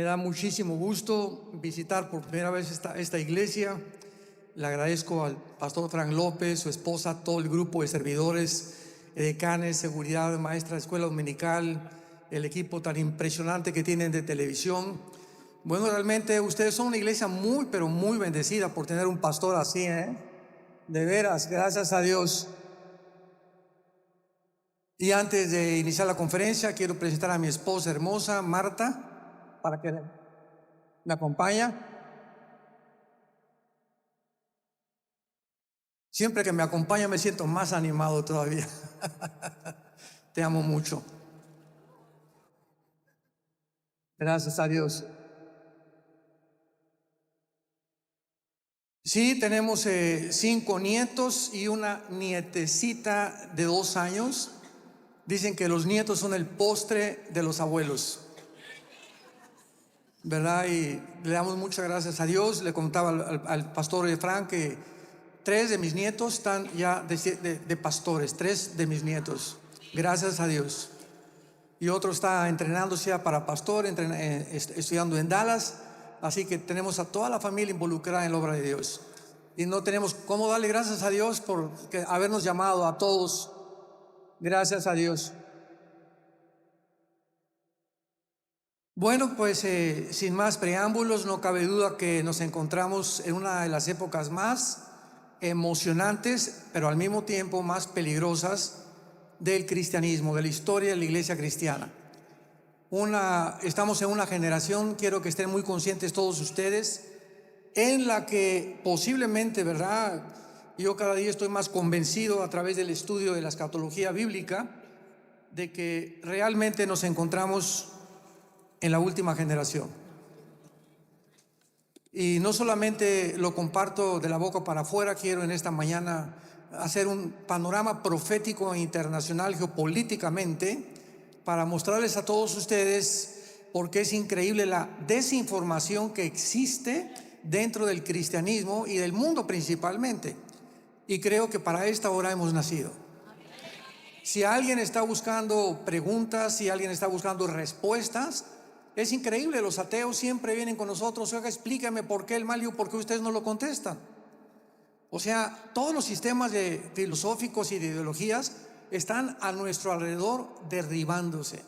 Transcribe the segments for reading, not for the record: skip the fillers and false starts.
da muchísimo gusto visitar por primera vez esta iglesia. Le agradezco al pastor Frank López, su esposa, todo el grupo de servidores, decanes, seguridad, maestra de escuela dominical, el equipo tan impresionante que tienen de televisión. Bueno, realmente ustedes son una iglesia muy, pero muy bendecida por tener un pastor así, De veras, gracias a Dios. Y antes de iniciar la conferencia, quiero presentar a mi esposa hermosa, Marta, para que me acompañe. Siempre que me acompaña me siento más animado todavía. Te amo mucho. Gracias a Dios. Sí, tenemos 5 nietos y una nietecita de 2 años. Dicen que los nietos son el postre de los abuelos, ¿verdad? Y le damos muchas gracias a Dios. Le contaba al pastor Frank que 3 de mis nietos están ya de pastores, 3 de mis nietos, gracias a Dios. Y otro está entrenándose ya para pastor, estudiando en Dallas. Así que tenemos a toda la familia involucrada en la obra de Dios. Y no tenemos cómo darle gracias a Dios por habernos llamado a todos. Gracias a Dios. Bueno, pues sin más preámbulos, no cabe duda que nos encontramos en una de las épocas más emocionantes, pero al mismo tiempo más peligrosas del cristianismo, de la historia de la iglesia cristiana. Estamos en una generación, quiero que estén muy conscientes todos ustedes, en la que posiblemente, ¿verdad? Yo cada día estoy más convencido a través del estudio de la escatología bíblica de que realmente nos encontramos en la última generación. Y no solamente lo comparto de la boca para afuera, quiero en esta mañana hacer un panorama profético e internacional geopolíticamente para mostrarles a todos ustedes porque es increíble la desinformación que existe dentro del cristianismo y del mundo principalmente. Y creo que para esta hora hemos nacido. Si alguien está buscando preguntas, si alguien está buscando respuestas, es increíble, los ateos siempre vienen con nosotros: oiga, explícame por qué el mal y por qué ustedes no lo contestan. O sea, todos los sistemas filosóficos y de ideologías están a nuestro alrededor derribándose,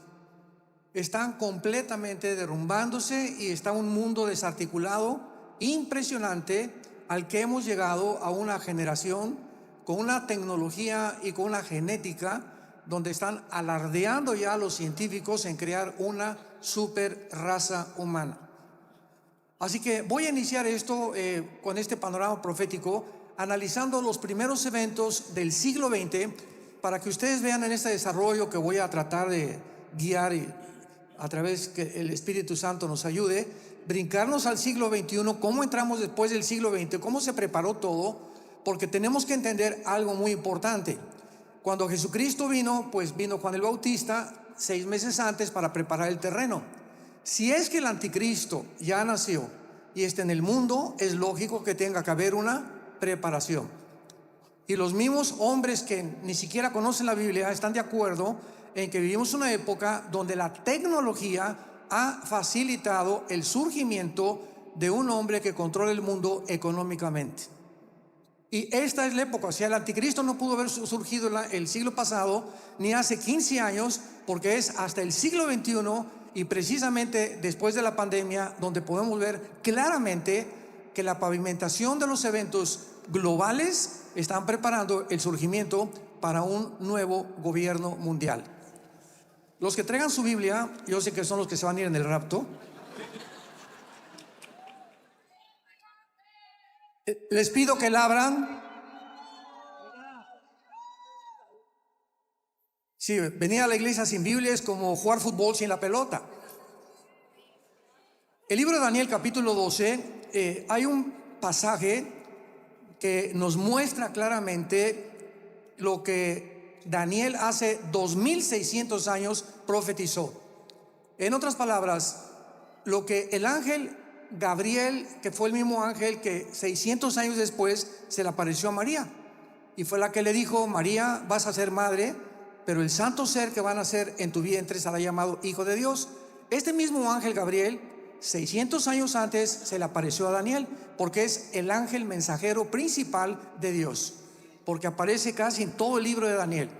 están completamente derrumbándose y está un mundo desarticulado impresionante al que hemos llegado a una generación con una tecnología y con una genética donde están alardeando ya los científicos en crear una super raza humana. Así que voy a iniciar esto con este panorama profético, analizando los primeros eventos del siglo XX para que ustedes vean en este desarrollo que voy a tratar de guiar y a través que el Espíritu Santo nos ayude, brincarnos al siglo XXI, cómo entramos después del siglo XX, cómo se preparó todo, porque tenemos que entender algo muy importante. Cuando Jesucristo vino, pues vino Juan el Bautista 6 meses antes para preparar el terreno. Si es que el anticristo ya nació y está en el mundo, es lógico que tenga que haber una preparación. Y los mismos hombres que ni siquiera conocen la Biblia están de acuerdo en que vivimos una época donde la tecnología ha facilitado el surgimiento de un hombre que controla el mundo económicamente. Y esta es la época, o sea, el anticristo no pudo haber surgido el siglo pasado ni hace 15 años, porque es hasta el siglo XXI y precisamente después de la pandemia donde podemos ver claramente que la pavimentación de los eventos globales están preparando el surgimiento para un nuevo gobierno mundial. Los que traigan su Biblia, yo sé que son los que se van a ir en el rapto, les pido que la abran. Sí, venir a la iglesia sin Biblia es como jugar fútbol sin la pelota. El libro de Daniel capítulo 12, hay un pasaje que nos muestra claramente lo que Daniel hace 2600 años profetizó. En otras palabras, lo que el ángel Gabriel, que fue el mismo ángel que 600 años después se le apareció a María y fue la que le dijo: María, vas a ser madre, pero el santo ser que va a nacer en tu vientre será llamado Hijo de Dios. Este mismo ángel Gabriel 600 años antes se le apareció a Daniel, porque es el ángel mensajero principal de Dios, porque aparece casi en todo el libro de Daniel.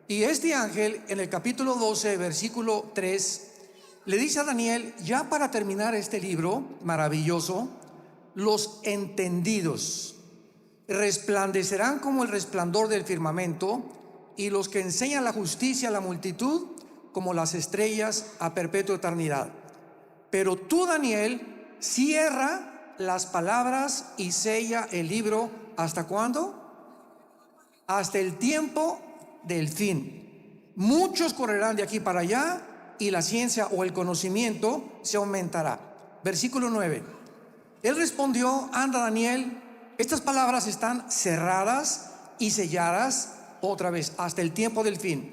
Y este ángel, en el capítulo 12, versículo 3, le dice a Daniel, ya para terminar este libro maravilloso, los entendidos resplandecerán como el resplandor del firmamento, y los que enseñan la justicia a la multitud como las estrellas a perpetua eternidad. Pero tú, Daniel, cierra las palabras y sella el libro. ¿Hasta cuándo? Hasta el tiempo del fin. Muchos correrán de aquí para allá y la ciencia o el conocimiento se aumentará. Versículo 9. Él respondió, anda, Daniel, estas palabras están cerradas y selladas otra vez hasta el tiempo del fin.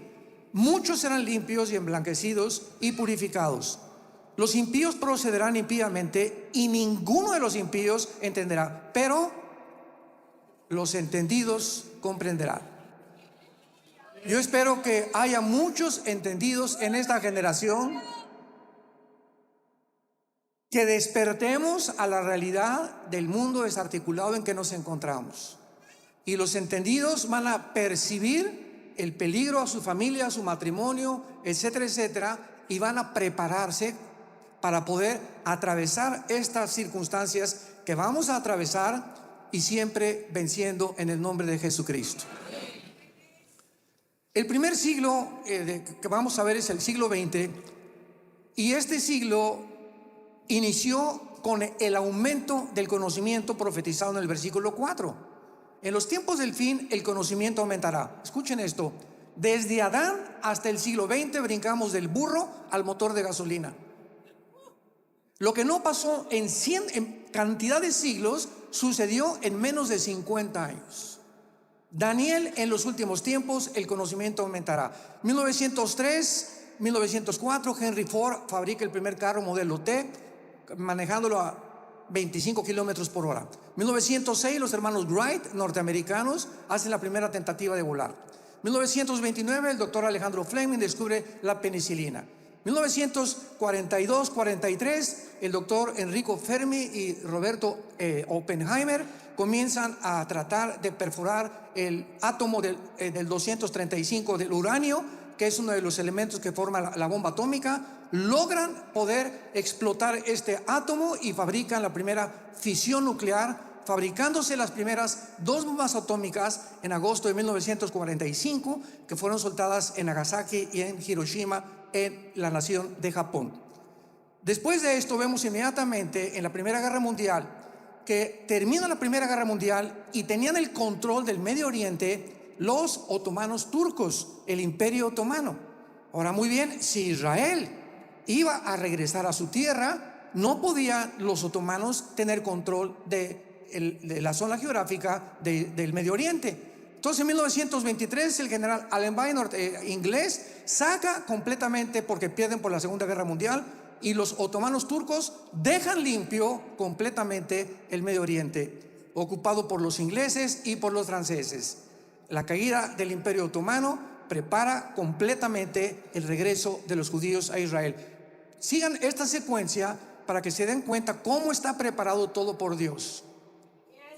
Muchos serán limpios y emblanquecidos y purificados. Los impíos procederán impíamente y ninguno de los impíos entenderá, pero los entendidos comprenderán. Yo espero que haya muchos entendidos en esta generación, que despertemos a la realidad del mundo desarticulado en que nos encontramos. Y los entendidos van a percibir el peligro a su familia, a su matrimonio, etcétera, etcétera, y van a prepararse para poder atravesar estas circunstancias que vamos a atravesar, y siempre venciendo en el nombre de Jesucristo. El primer siglo que vamos a ver es el siglo XX, y este siglo inició con el aumento del conocimiento profetizado en el versículo 4. En los tiempos del fin el conocimiento aumentará. Escuchen esto: desde Adán hasta el siglo XX brincamos del burro al motor de gasolina. Lo que no pasó en cantidad de siglos sucedió en menos de 50 años. Daniel, en los últimos tiempos el conocimiento aumentará. 1903, 1904, Henry Ford fabrica el primer carro modelo T, manejándolo a 25 kilómetros por hora. 1906, los hermanos Wright, norteamericanos, hacen la primera tentativa de volar. 1929, el doctor Alejandro Fleming descubre la penicilina. 1942-43, el doctor Enrico Fermi y Roberto Oppenheimer comienzan a tratar de perforar el átomo del 235 del uranio, que es uno de los elementos que forma la bomba atómica. Logran poder explotar este átomo y fabrican la primera fisión nuclear, fabricándose las primeras dos bombas atómicas en agosto de 1945, que fueron soltadas en Nagasaki y en Hiroshima, en la nación de Japón. Después de esto vemos inmediatamente en la Primera Guerra Mundial que termina la Primera Guerra Mundial y tenían el control del Medio Oriente los otomanos turcos, el Imperio Otomano. Ahora, muy bien, si Israel iba a regresar a su tierra, no podían los otomanos tener control de la zona geográfica del Medio Oriente. Entonces, en 1923, el general Allenby, inglés, saca completamente, porque pierden por la Segunda Guerra Mundial, y los otomanos turcos dejan limpio completamente el Medio Oriente, ocupado por los ingleses y por los franceses. La caída del Imperio Otomano prepara completamente el regreso de los judíos a Israel. Sigan esta secuencia para que se den cuenta cómo está preparado todo por Dios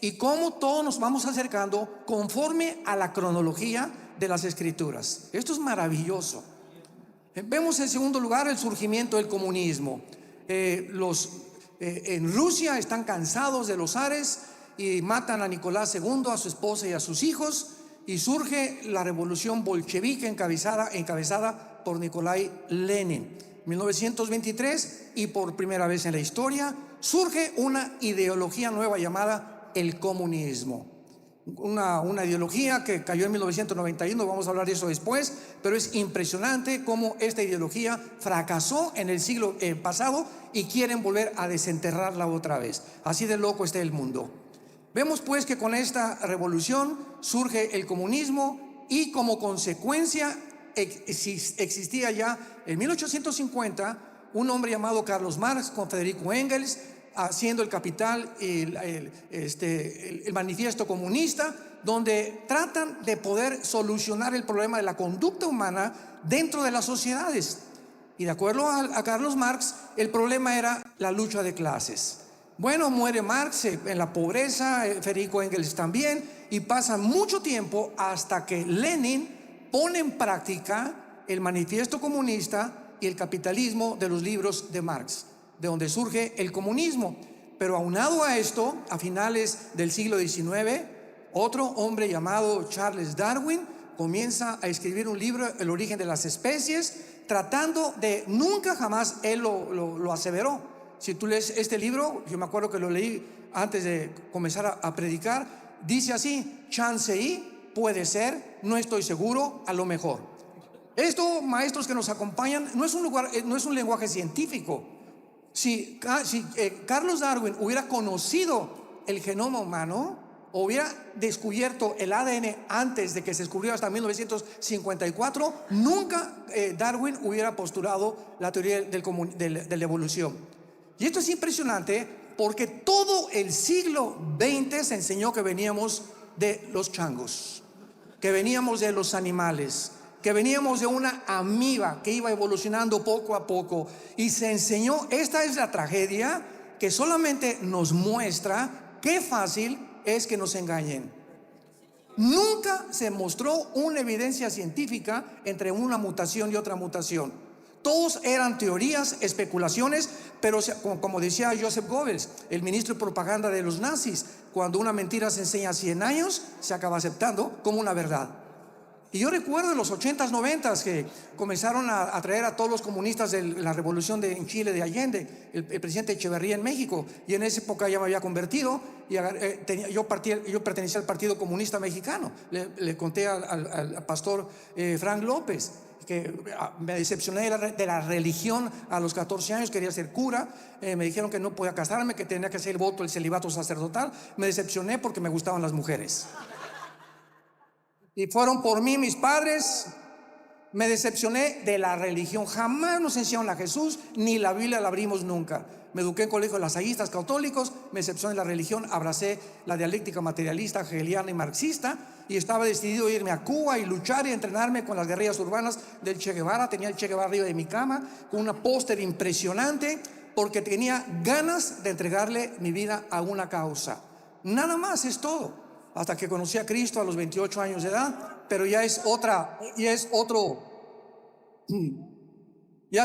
y cómo todos nos vamos acercando conforme a la cronología de las Escrituras. Esto es maravilloso. Vemos en segundo lugar el surgimiento del comunismo. En Rusia están cansados de los zares y matan a Nicolás II, a su esposa y a sus hijos, y surge la revolución bolchevique encabezada por Nikolai Lenin. 1923, y por primera vez en la historia surge una ideología nueva llamada el comunismo. Una ideología que cayó en 1991, vamos a hablar de eso después, pero es impresionante cómo esta ideología fracasó en el siglo pasado y quieren volver a desenterrarla otra vez. Así de loco está el mundo. Vemos pues que con esta revolución surge el comunismo, y como consecuencia existía ya en 1850 un hombre llamado Carlos Marx con Federico Engels haciendo el Capital, el manifiesto comunista, donde tratan de poder solucionar el problema de la conducta humana dentro de las sociedades. Y de acuerdo a Carlos Marx, el problema era la lucha de clases. Bueno, muere Marx en la pobreza, Federico Engels también, y pasa mucho tiempo hasta que Lenin pone en práctica el manifiesto comunista y el capitalismo de los libros de Marx, de donde surge el comunismo. Pero aunado a esto, a finales del siglo XIX, otro hombre llamado Charles Darwin comienza a escribir un libro, El origen de las especies, tratando de, nunca jamás él lo aseveró. Si tú lees este libro, yo me acuerdo que lo leí antes de comenzar a predicar, dice así: chance y, puede ser, no estoy seguro, a lo mejor. Esto, maestros que nos acompañan, no es un lenguaje científico. Si Carlos Darwin hubiera conocido el genoma humano, o hubiera descubierto el ADN antes de que se descubrió hasta 1954, nunca Darwin hubiera postulado la teoría de la evolución. Y esto es impresionante porque todo el siglo XX se enseñó que veníamos de los changos, que veníamos de los animales, que veníamos de una amiba que iba evolucionando poco a poco. Y se enseñó, esta es la tragedia que solamente nos muestra qué fácil es que nos engañen. Nunca se mostró una evidencia científica entre una mutación y otra mutación. Todos eran teorías, especulaciones, pero como decía Joseph Goebbels, el ministro de propaganda de los nazis, cuando una mentira se enseña 100 años, se acaba aceptando como una verdad. Y yo recuerdo en los 80s, 90s que comenzaron a traer a todos los comunistas de la revolución en Chile de Allende, el presidente Echeverría en México, y en esa época ya me había convertido y yo pertenecía al Partido Comunista Mexicano. Le conté al pastor Frank López que me decepcioné de la religión a los 14 años, quería ser cura, me dijeron que no podía casarme, que tenía que hacer el voto, el celibato sacerdotal. Me decepcioné porque me gustaban las mujeres. Y fueron por mí mis padres. Me decepcioné de la religión. Jamás nos enseñaron a Jesús, ni la Biblia la abrimos nunca. Me eduqué en colegio de lasallistas católicos, me decepcioné de la religión, abracé la dialéctica materialista, hegeliana y marxista, y estaba decidido a irme a Cuba y luchar y entrenarme con las guerrillas urbanas del Che Guevara. Tenía el Che Guevara arriba de mi cama, con una póster impresionante, porque tenía ganas de entregarle mi vida a una causa. Nada más, es todo. Hasta que conocí a Cristo a los 28 años de edad, pero ya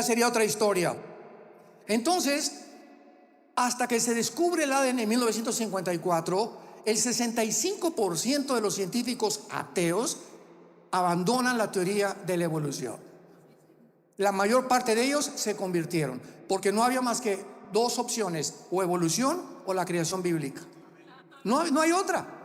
sería otra historia. Entonces, hasta que se descubre el ADN en 1954, el 65% de los científicos ateos abandonan la teoría de la evolución. La mayor parte de ellos se convirtieron, porque no había más que dos opciones: o evolución o la creación bíblica. No hay otra.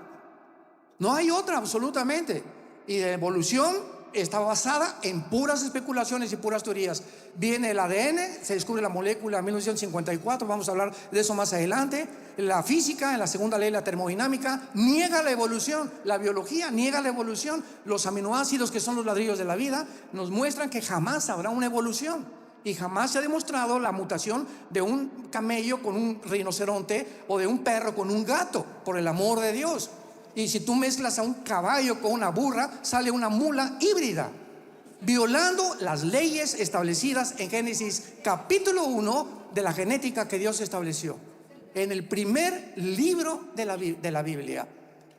No hay otra, absolutamente. Y la evolución está basada en puras especulaciones y puras teorías. Viene el ADN, se descubre la molécula en 1954, vamos a hablar de eso más adelante. La física, en la segunda ley de la termodinámica, niega la evolución. La biología niega la evolución. Los aminoácidos, que son los ladrillos de la vida, nos muestran que jamás habrá una evolución. Y jamás se ha demostrado la mutación de un camello con un rinoceronte o de un perro con un gato, por el amor de Dios. Y si tú mezclas a un caballo con una burra, sale una mula híbrida, violando las leyes establecidas en Génesis capítulo 1 de la genética que Dios estableció, en el primer libro de la Biblia.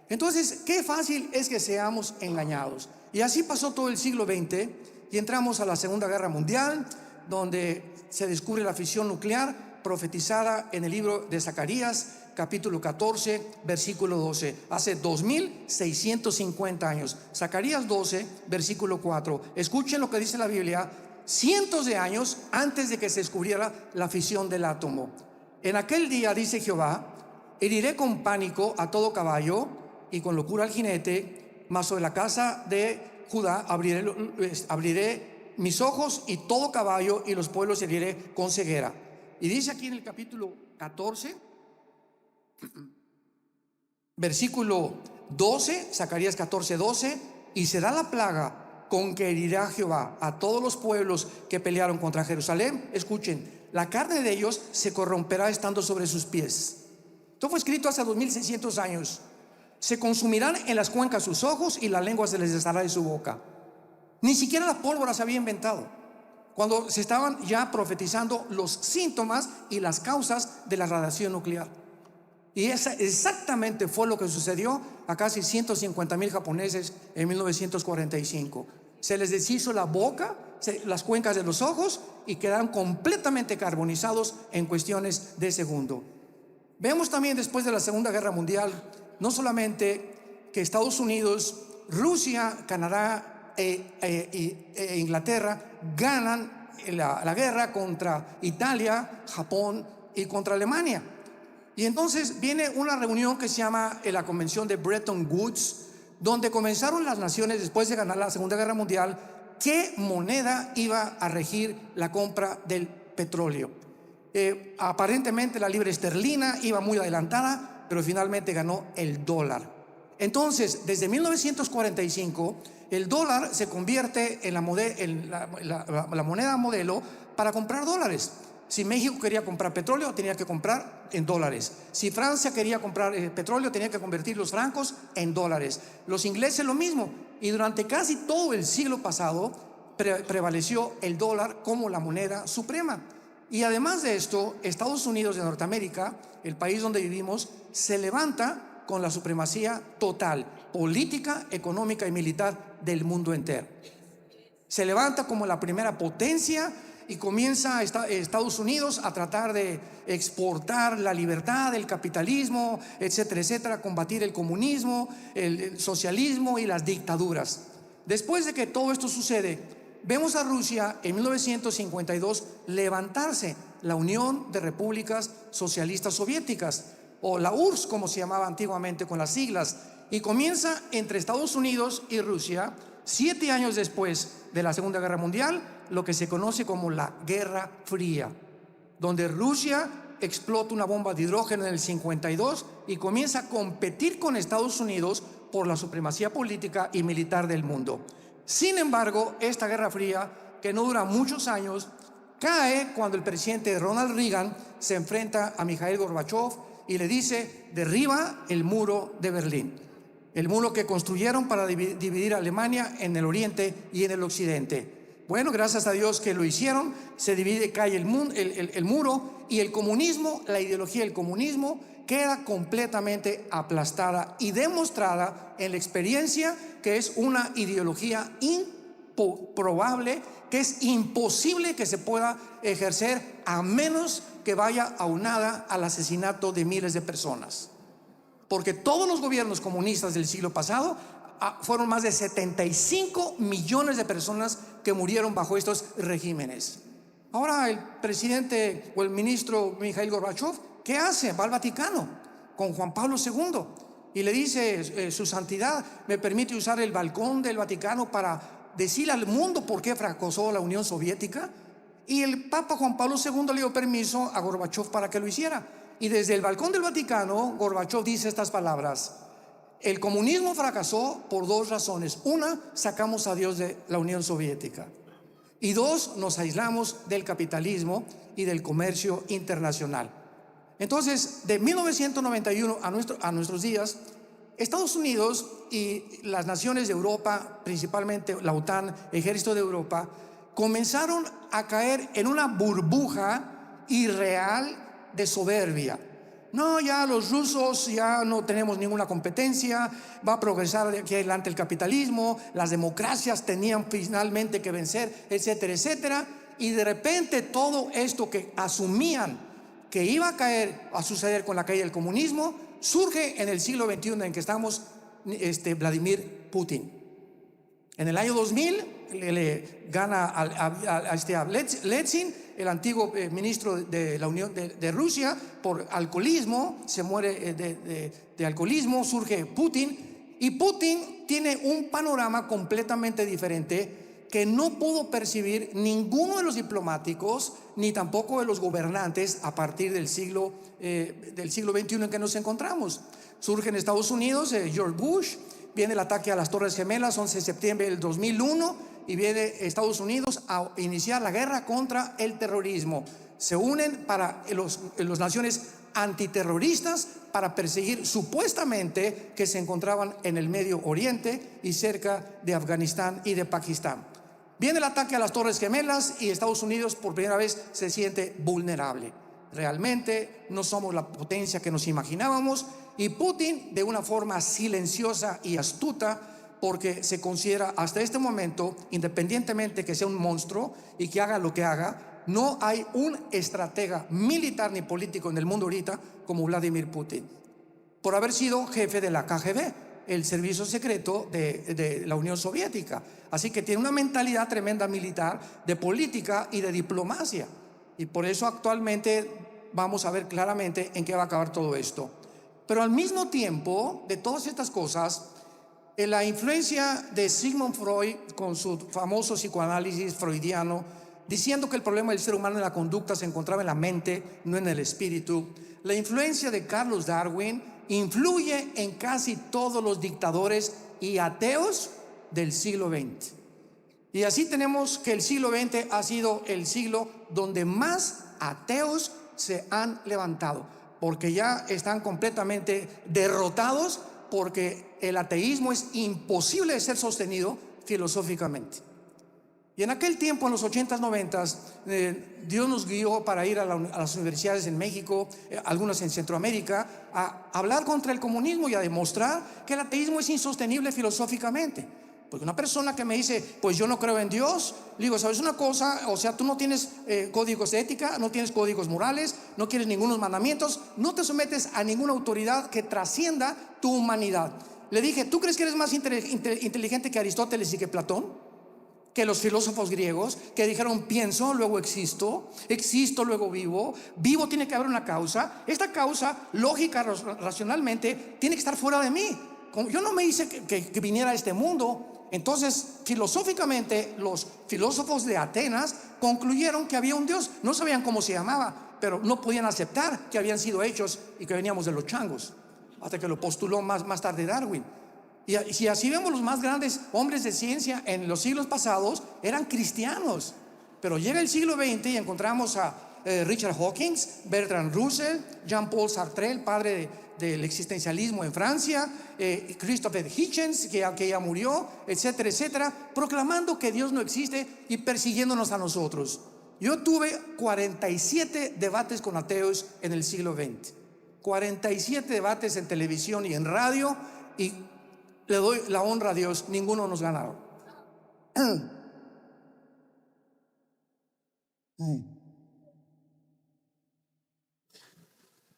Entonces, qué fácil es que seamos engañados. Y así pasó todo el siglo XX y entramos a la Segunda Guerra Mundial, donde se descubre la fisión nuclear profetizada en el libro de Zacarías capítulo 14, versículo 12, hace 2650 años. Zacarías 12, versículo 4. Escuchen lo que dice la Biblia, cientos de años antes de que se descubriera la fisión del átomo. En aquel día, dice Jehová, heriré con pánico a todo caballo y con locura al jinete, mas sobre la casa de Judá abriré mis ojos y todo caballo, y los pueblos heriré con ceguera. Y dice aquí en el capítulo 14, versículo 12, Zacarías 14, 12, y será la plaga con que herirá Jehová a todos los pueblos que pelearon contra Jerusalén. Escuchen, la carne de ellos se corromperá estando sobre sus pies. Esto fue escrito hace 2600 años. Se consumirán en las cuencas sus ojos y la lengua se les deshará de su boca. Ni siquiera la pólvora se había inventado. cuando se estaban ya profetizando los síntomas y las causas de la radiación nuclear. Y esa exactamente fue lo que sucedió a casi 150,000 japoneses en 1945. Se les deshizo la boca, las cuencas de los ojos, y quedaron completamente carbonizados en cuestiones de segundo. Vemos también después de la Segunda Guerra Mundial, no solamente que Estados Unidos, Rusia, Canadá e Inglaterra ganan la guerra contra Italia, Japón y contra Alemania. Y entonces viene una reunión que se llama la Convención de Bretton Woods, donde comenzaron las naciones, después de ganar la Segunda Guerra Mundial, qué moneda iba a regir la compra del petróleo. Aparentemente la libra esterlina iba muy adelantada, pero finalmente ganó el dólar. Entonces, desde 1945, el dólar se convierte en la moneda modelo para comprar dólares. Si México quería comprar petróleo, tenía que comprar en dólares. Si Francia quería comprar petróleo, tenía que convertir los francos en dólares. Los ingleses lo mismo. Y durante casi todo el siglo pasado prevaleció el dólar como la moneda suprema. Y además de esto, Estados Unidos de Norteamérica, el país donde vivimos, se levanta con la supremacía total, política, económica y militar del mundo entero. Se levanta como la primera potencia y comienza Estados Unidos a tratar de exportar la libertad, el capitalismo, etcétera, etcétera, combatir el comunismo, el socialismo y las dictaduras. Después de que todo esto sucede, vemos a Rusia en 1952 levantarse, la Unión de Repúblicas Socialistas Soviéticas, o la URSS como se llamaba antiguamente con las siglas, y comienza entre Estados Unidos y Rusia, 7 años después de la Segunda Guerra Mundial, lo que se conoce como la Guerra Fría, donde Rusia explota una bomba de hidrógeno en el 52 y comienza a competir con Estados Unidos por la supremacía política y militar del mundo. Sin embargo, esta Guerra Fría, que no dura muchos años, cae cuando el presidente Ronald Reagan se enfrenta a Mikhail Gorbachev y le dice: derriba el muro de Berlín, el muro que construyeron para dividir a Alemania en el oriente y en el occidente. Bueno, gracias a Dios que lo hicieron, se divide, cae el muro, y el comunismo, la ideología del comunismo, queda completamente aplastada y demostrada en la experiencia que es una ideología improbable, que es imposible que se pueda ejercer a menos que vaya aunada al asesinato de miles de personas. Porque todos los gobiernos comunistas del siglo pasado fueron más de 75 millones de personas que murieron bajo estos regímenes. Ahora el presidente o el ministro Mikhail Gorbachev, ¿qué hace? Va al Vaticano con Juan Pablo II y le dice: su santidad, ¿me permite usar el balcón del Vaticano para decirle al mundo por qué fracasó la Unión Soviética? Y el Papa Juan Pablo II le dio permiso a Gorbachev para que lo hiciera. Y desde el balcón del Vaticano, Gorbachev dice estas palabras: el comunismo fracasó por 2 razones. Una, sacamos a Dios de la Unión Soviética. Y 2, nos aislamos del capitalismo y del comercio internacional. Entonces, de 1991 a nuestros días, Estados Unidos y las naciones de Europa, principalmente la OTAN, Ejército de Europa, comenzaron a caer en una burbuja irreal de soberbia. No, ya los rusos ya no tenemos ninguna competencia, va a progresar de aquí adelante el capitalismo, las democracias tenían finalmente que vencer, etcétera, etcétera. Y de repente todo esto que asumían que iba a suceder con la caída del comunismo, surge en el siglo XXI en que estamos, Vladimir Putin. En el año 2000 le gana a Yeltsin, el antiguo ministro de la Unión de Rusia, por alcoholismo. Se muere de alcoholismo, surge Putin, y Putin tiene un panorama completamente diferente que no pudo percibir ninguno de los diplomáticos ni tampoco de los gobernantes a partir del siglo XXI en que nos encontramos. Surge en Estados Unidos George Bush, viene el ataque a las Torres Gemelas, 11 de septiembre del 2001, y viene Estados Unidos a iniciar la guerra contra el terrorismo. Se unen para las naciones antiterroristas para perseguir supuestamente que se encontraban en el Medio Oriente y cerca de Afganistán y de Pakistán. Viene el ataque a las Torres Gemelas y Estados Unidos por primera vez se siente vulnerable. Realmente no somos la potencia que nos imaginábamos, y Putin, de una forma silenciosa y astuta, porque se considera hasta este momento, independientemente que sea un monstruo y que haga lo que haga, no hay un estratega militar ni político en el mundo ahorita como Vladimir Putin, por haber sido jefe de la KGB, el servicio secreto de la Unión Soviética. Así que tiene una mentalidad tremenda militar, de política y de diplomacia. Y por eso actualmente vamos a ver claramente en qué va a acabar todo esto. Pero al mismo tiempo de todas estas cosas, en la influencia de Sigmund Freud con su famoso psicoanálisis freudiano, diciendo que el problema del ser humano en la conducta se encontraba en la mente, no en el espíritu. La influencia de Carlos Darwin influye en casi todos los dictadores y ateos del siglo XX. Y así tenemos que el siglo XX ha sido el siglo donde más ateos se han levantado, porque ya están completamente derrotados, porque el ateísmo es imposible de ser sostenido filosóficamente. Y en aquel tiempo, en los 80s, 90s, Dios nos guió para ir a las universidades en México, algunas en Centroamérica, a hablar contra el comunismo y a demostrar que el ateísmo es insostenible filosóficamente. Porque una persona que me dice, pues yo no creo en Dios, le digo, ¿sabes una cosa? O sea, tú no tienes códigos de ética, no tienes códigos morales, no quieres ningunos mandamientos, no te sometes a ninguna autoridad que trascienda tu humanidad. Le dije, ¿tú crees que eres más inteligente que Aristóteles y que Platón? Que los filósofos griegos que dijeron: pienso, luego existo, existo, luego vivo, vivo, tiene que haber una causa, esta causa lógica, racionalmente, tiene que estar fuera de mí. Como yo no me hice que viniera a este mundo. Entonces, filosóficamente, los filósofos de Atenas concluyeron que había un Dios. No sabían cómo se llamaba, pero no podían aceptar que habían sido hechos y que veníamos de los changos, hasta que lo postuló más tarde Darwin. Y si así vemos, los más grandes hombres de ciencia en los siglos pasados eran cristianos. Pero llega el siglo XX y encontramos a Richard Dawkins, Bertrand Russell, Jean-Paul Sartre, el padre del existencialismo en Francia, Christopher Hitchens, que ya murió, etcétera, etcétera, proclamando que Dios no existe y persiguiéndonos a nosotros. Yo tuve 47 debates con ateos en el siglo XX, 47 debates en televisión y en radio, y le doy la honra a Dios, ninguno nos ganaron.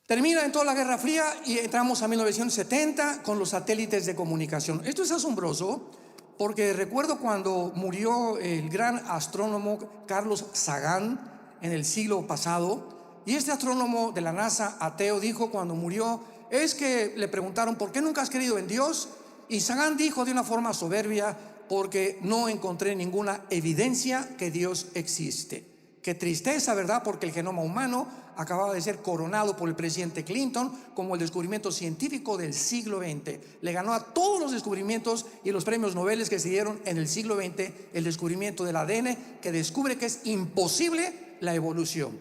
Termina en toda la Guerra Fría y entramos a 1970 con los satélites de comunicación. Esto es asombroso porque recuerdo cuando murió el gran astrónomo Carlos Sagan en el siglo pasado, y este astrónomo de la NASA, ateo, dijo cuando murió, es que le preguntaron: ¿por qué nunca has creído en Dios? Y Sagan dijo de una forma soberbia: porque no encontré ninguna evidencia que Dios existe. Qué tristeza, ¿verdad? Porque el genoma humano acababa de ser coronado por el presidente Clinton como el descubrimiento científico del siglo XX. Le ganó a todos los descubrimientos y los premios Nobel que se dieron en el siglo XX el descubrimiento del ADN, que descubre que es imposible la evolución.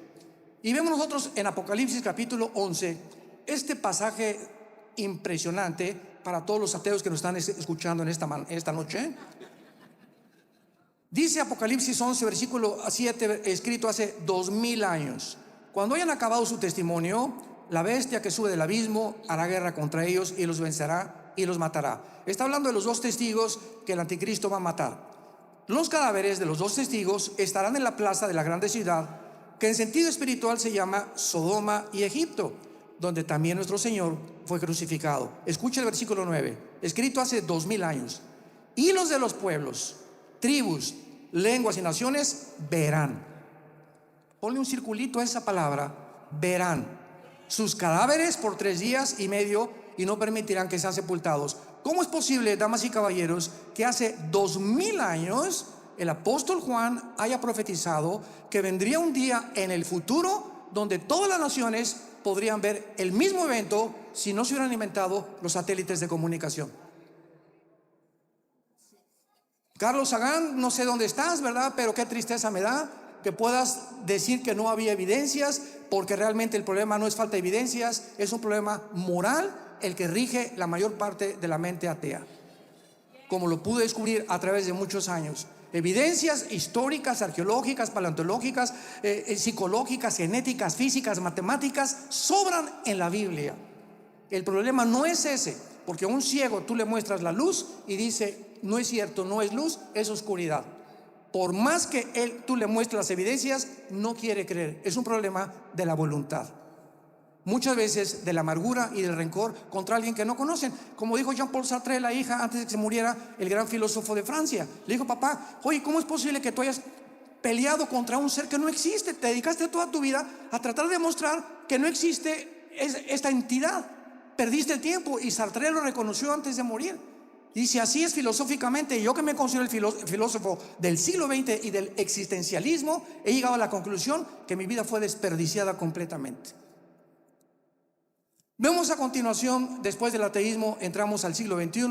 Y vemos nosotros en Apocalipsis capítulo 11 este pasaje impresionante para todos los ateos que nos están escuchando en esta noche. Dice Apocalipsis 11, versículo 7, escrito hace 2000 años: cuando hayan acabado su testimonio, la bestia que sube del abismo hará guerra contra ellos y los vencerá y los matará. Está hablando de los dos testigos que el anticristo va a matar. Los cadáveres de los dos testigos estarán en la plaza de la grande ciudad, que en sentido espiritual se llama Sodoma y Egipto, donde también nuestro Señor fue crucificado. Escucha el versículo 9, escrito hace 2000 años: y los de los pueblos, tribus, lenguas y naciones verán. Ponle un circulito a esa palabra, verán, sus cadáveres por 3 días y medio, y no permitirán que sean sepultados. ¿Cómo es posible, damas y caballeros, que hace 2000 años el apóstol Juan haya profetizado que vendría un día en el futuro donde todas las naciones podrían ver el mismo evento si no se hubieran inventado los satélites de comunicación? Carlos Sagan, no sé dónde estás, ¿verdad? Pero qué tristeza me da que puedas decir que no había evidencias, porque realmente el problema no es falta de evidencias, es un problema moral el que rige la mayor parte de la mente atea, como lo pude descubrir a través de muchos años. Evidencias históricas, arqueológicas, paleontológicas, psicológicas, genéticas, físicas, matemáticas, sobran en la Biblia. El problema no es ese, porque a un ciego tú le muestras la luz y dice, no es cierto, no es luz, es oscuridad. Por más que tú le muestres las evidencias, no quiere creer. Es un problema de la voluntad. Muchas veces de la amargura y del rencor contra alguien que no conocen. Como dijo Jean-Paul Sartre, la hija, antes de que se muriera, el gran filósofo de Francia. Le dijo, papá, oye, ¿cómo es posible que tú hayas peleado contra un ser que no existe? Te dedicaste toda tu vida a tratar de demostrar que no existe esta entidad. Perdiste el tiempo, y Sartre lo reconoció antes de morir. Dice, así es filosóficamente. Yo, que me considero el filósofo del siglo XX y del existencialismo, he llegado a la conclusión que mi vida fue desperdiciada completamente. Vemos a continuación, después del ateísmo, entramos al siglo XXI,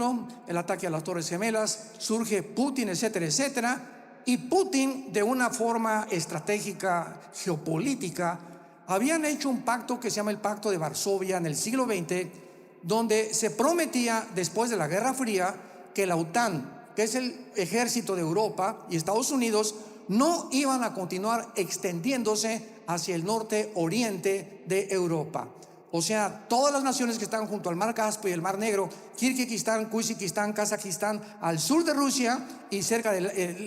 el ataque a las Torres Gemelas, surge Putin, etcétera, etcétera. Y Putin, de una forma estratégica, geopolítica, habían hecho un pacto que se llama el Pacto de Varsovia en el siglo XX, donde se prometía, después de la Guerra Fría, que la OTAN, que es el ejército de Europa, y Estados Unidos no iban a continuar extendiéndose hacia el norte oriente de Europa. O sea, todas las naciones que están junto al mar Caspio y el mar Negro, Kirguistán, Kuzbekistán, Kazajistán, al sur de Rusia y cerca de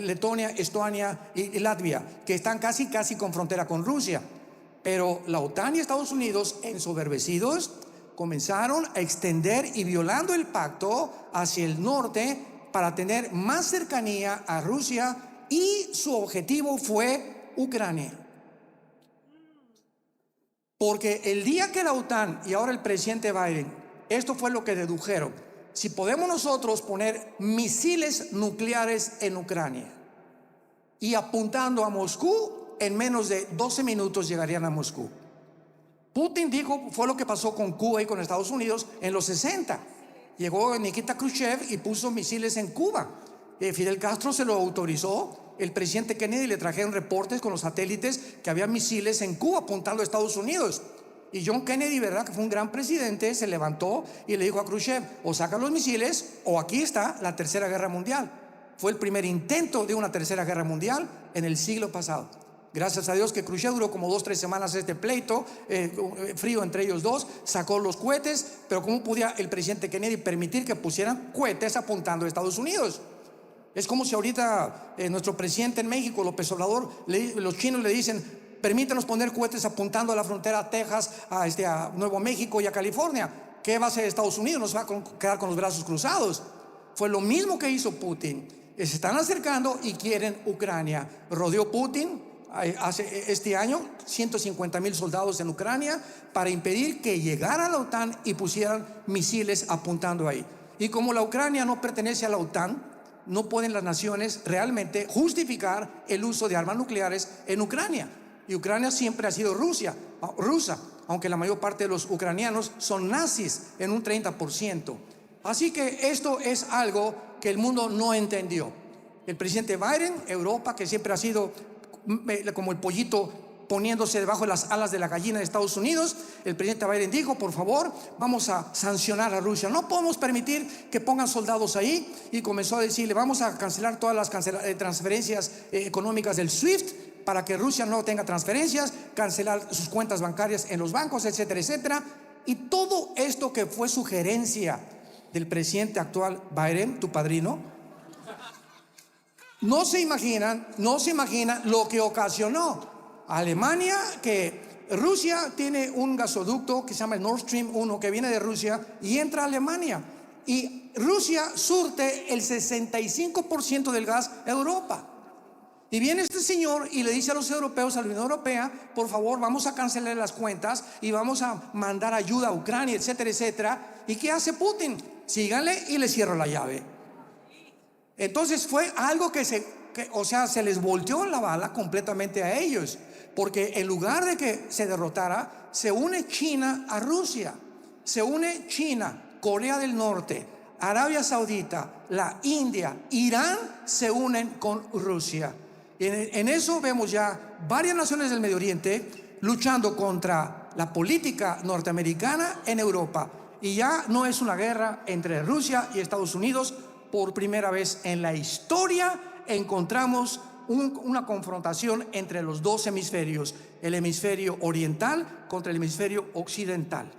Letonia, Estonia y Latvia, que están casi con frontera con Rusia. Pero la OTAN y Estados Unidos, ensoberbecidos, comenzaron a extender y violando el pacto hacia el norte para tener más cercanía a Rusia, y su objetivo fue Ucrania. Porque el día que la OTAN y ahora el presidente Biden, esto fue lo que dedujeron: si podemos nosotros poner misiles nucleares en Ucrania y apuntando a Moscú, en menos de 12 minutos llegarían a Moscú. Putin dijo, fue lo que pasó con Cuba y con Estados Unidos en los 60. Llegó Nikita Khrushchev y puso misiles en Cuba. Fidel Castro se lo autorizó. El presidente Kennedy le trajeron reportes con los satélites que había misiles en Cuba apuntando a Estados Unidos. Y John Kennedy, verdad que fue un gran presidente, se levantó y le dijo a Khrushchev, o saca los misiles o aquí está la Tercera Guerra Mundial. Fue el primer intento de una Tercera Guerra Mundial en el siglo pasado. Gracias a Dios que Khrushchev duró como 2 o 3 semanas este pleito frío entre ellos dos, sacó los cohetes, pero ¿cómo podía el presidente Kennedy permitir que pusieran cohetes apuntando a Estados Unidos? Es como si ahorita nuestro presidente en México, López Obrador, los chinos le dicen, permítanos poner cohetes apuntando a la frontera a Texas, a Nuevo México y a California. ¿Qué va a hacer Estados Unidos? Nos va a quedar con los brazos cruzados. Fue lo mismo que hizo Putin. Se están acercando y quieren Ucrania. Rodeó Putin hace este año 150,000 soldados en Ucrania para impedir que llegara la OTAN y pusieran misiles apuntando ahí. Y como la Ucrania no pertenece a la OTAN, no pueden las naciones realmente justificar el uso de armas nucleares en Ucrania. Y Ucrania siempre ha sido rusa, aunque la mayor parte de los ucranianos son nazis en un 30%. Así que esto es algo que el mundo no entendió. El presidente Biden, Europa, que siempre ha sido como el pollito poniéndose debajo de las alas de la gallina de Estados Unidos, el presidente Biden dijo, por favor, vamos a sancionar a Rusia, no podemos permitir que pongan soldados ahí, y comenzó a decirle, vamos a cancelar todas las transferencias económicas del SWIFT para que Rusia no tenga transferencias, cancelar sus cuentas bancarias en los bancos, etcétera, etcétera. Y todo esto que fue sugerencia del presidente actual Biden, tu padrino, no se imaginan lo que ocasionó. Alemania, que Rusia tiene un gasoducto que se llama el Nord Stream 1 que viene de Rusia y entra a Alemania, y Rusia surte el 65% del gas a Europa. Y viene este señor y le dice a los europeos, a la Unión Europea, por favor, vamos a cancelar las cuentas y vamos a mandar ayuda a Ucrania, etcétera, etcétera. ¿Y qué hace Putin? Síganle y le cierra la llave. Entonces fue algo que se les volteó la bala completamente a ellos, porque en lugar de que se derrotara, se une China a Rusia, se une China, Corea del Norte, Arabia Saudita, la India, Irán, se unen con Rusia. En eso vemos ya varias naciones del Medio Oriente luchando contra la política norteamericana en Europa, y ya no es una guerra entre Rusia y Estados Unidos. Por primera vez en la historia, encontramos una confrontación entre los dos hemisferios, el hemisferio oriental contra el hemisferio occidental.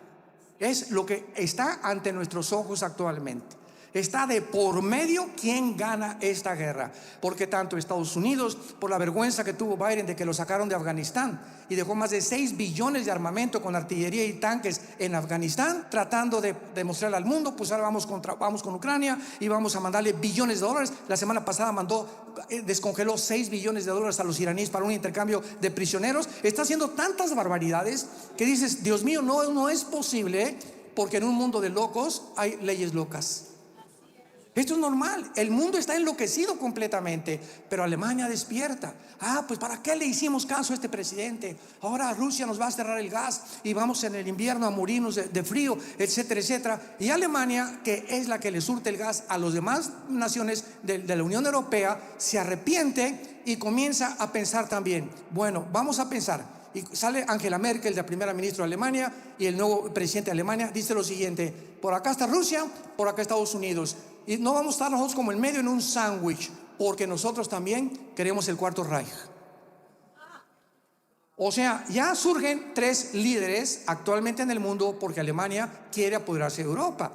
Es lo que está ante nuestros ojos actualmente. Está de por medio quién gana esta guerra, porque tanto Estados Unidos, por la vergüenza que tuvo Biden de que lo sacaron de Afganistán y dejó más de 6 billones de armamento con artillería y tanques en Afganistán, tratando de demostrarle al mundo, pues ahora vamos con Ucrania y vamos a mandarle billones de dólares. La semana pasada descongeló 6 billones de dólares a los iraníes para un intercambio de prisioneros. Está haciendo tantas barbaridades que dices, Dios mío, no es posible, porque en un mundo de locos hay leyes locas. Esto es normal, el mundo está enloquecido completamente, pero Alemania despierta. Pues ¿para qué le hicimos caso a este presidente? Ahora Rusia nos va a cerrar el gas y vamos en el invierno a morirnos de frío, etcétera, etcétera. Y Alemania, que es la que le surte el gas a las demás naciones de la Unión Europea, se arrepiente y comienza a pensar también. Bueno, vamos a pensar. Y sale Angela Merkel, la primera ministra de Alemania, y el nuevo presidente de Alemania dice lo siguiente: por acá está Rusia, por acá Estados Unidos, y no vamos a estar nosotros como en medio en un sándwich, porque nosotros también queremos el cuarto Reich. O sea, ya surgen 3 líderes actualmente en el mundo, porque Alemania quiere apoderarse de Europa,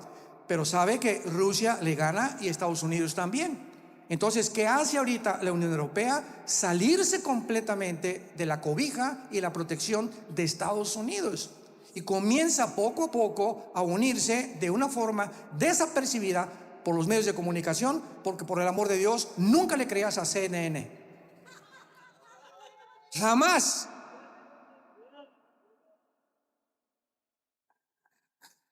pero sabe que Rusia le gana y Estados Unidos también. Entonces, ¿qué hace ahorita la Unión Europea? Salirse completamente de la cobija y la protección de Estados Unidos, y comienza poco a poco a unirse de una forma desapercibida por los medios de comunicación, porque por el amor de Dios, nunca le creas a CNN. Jamás.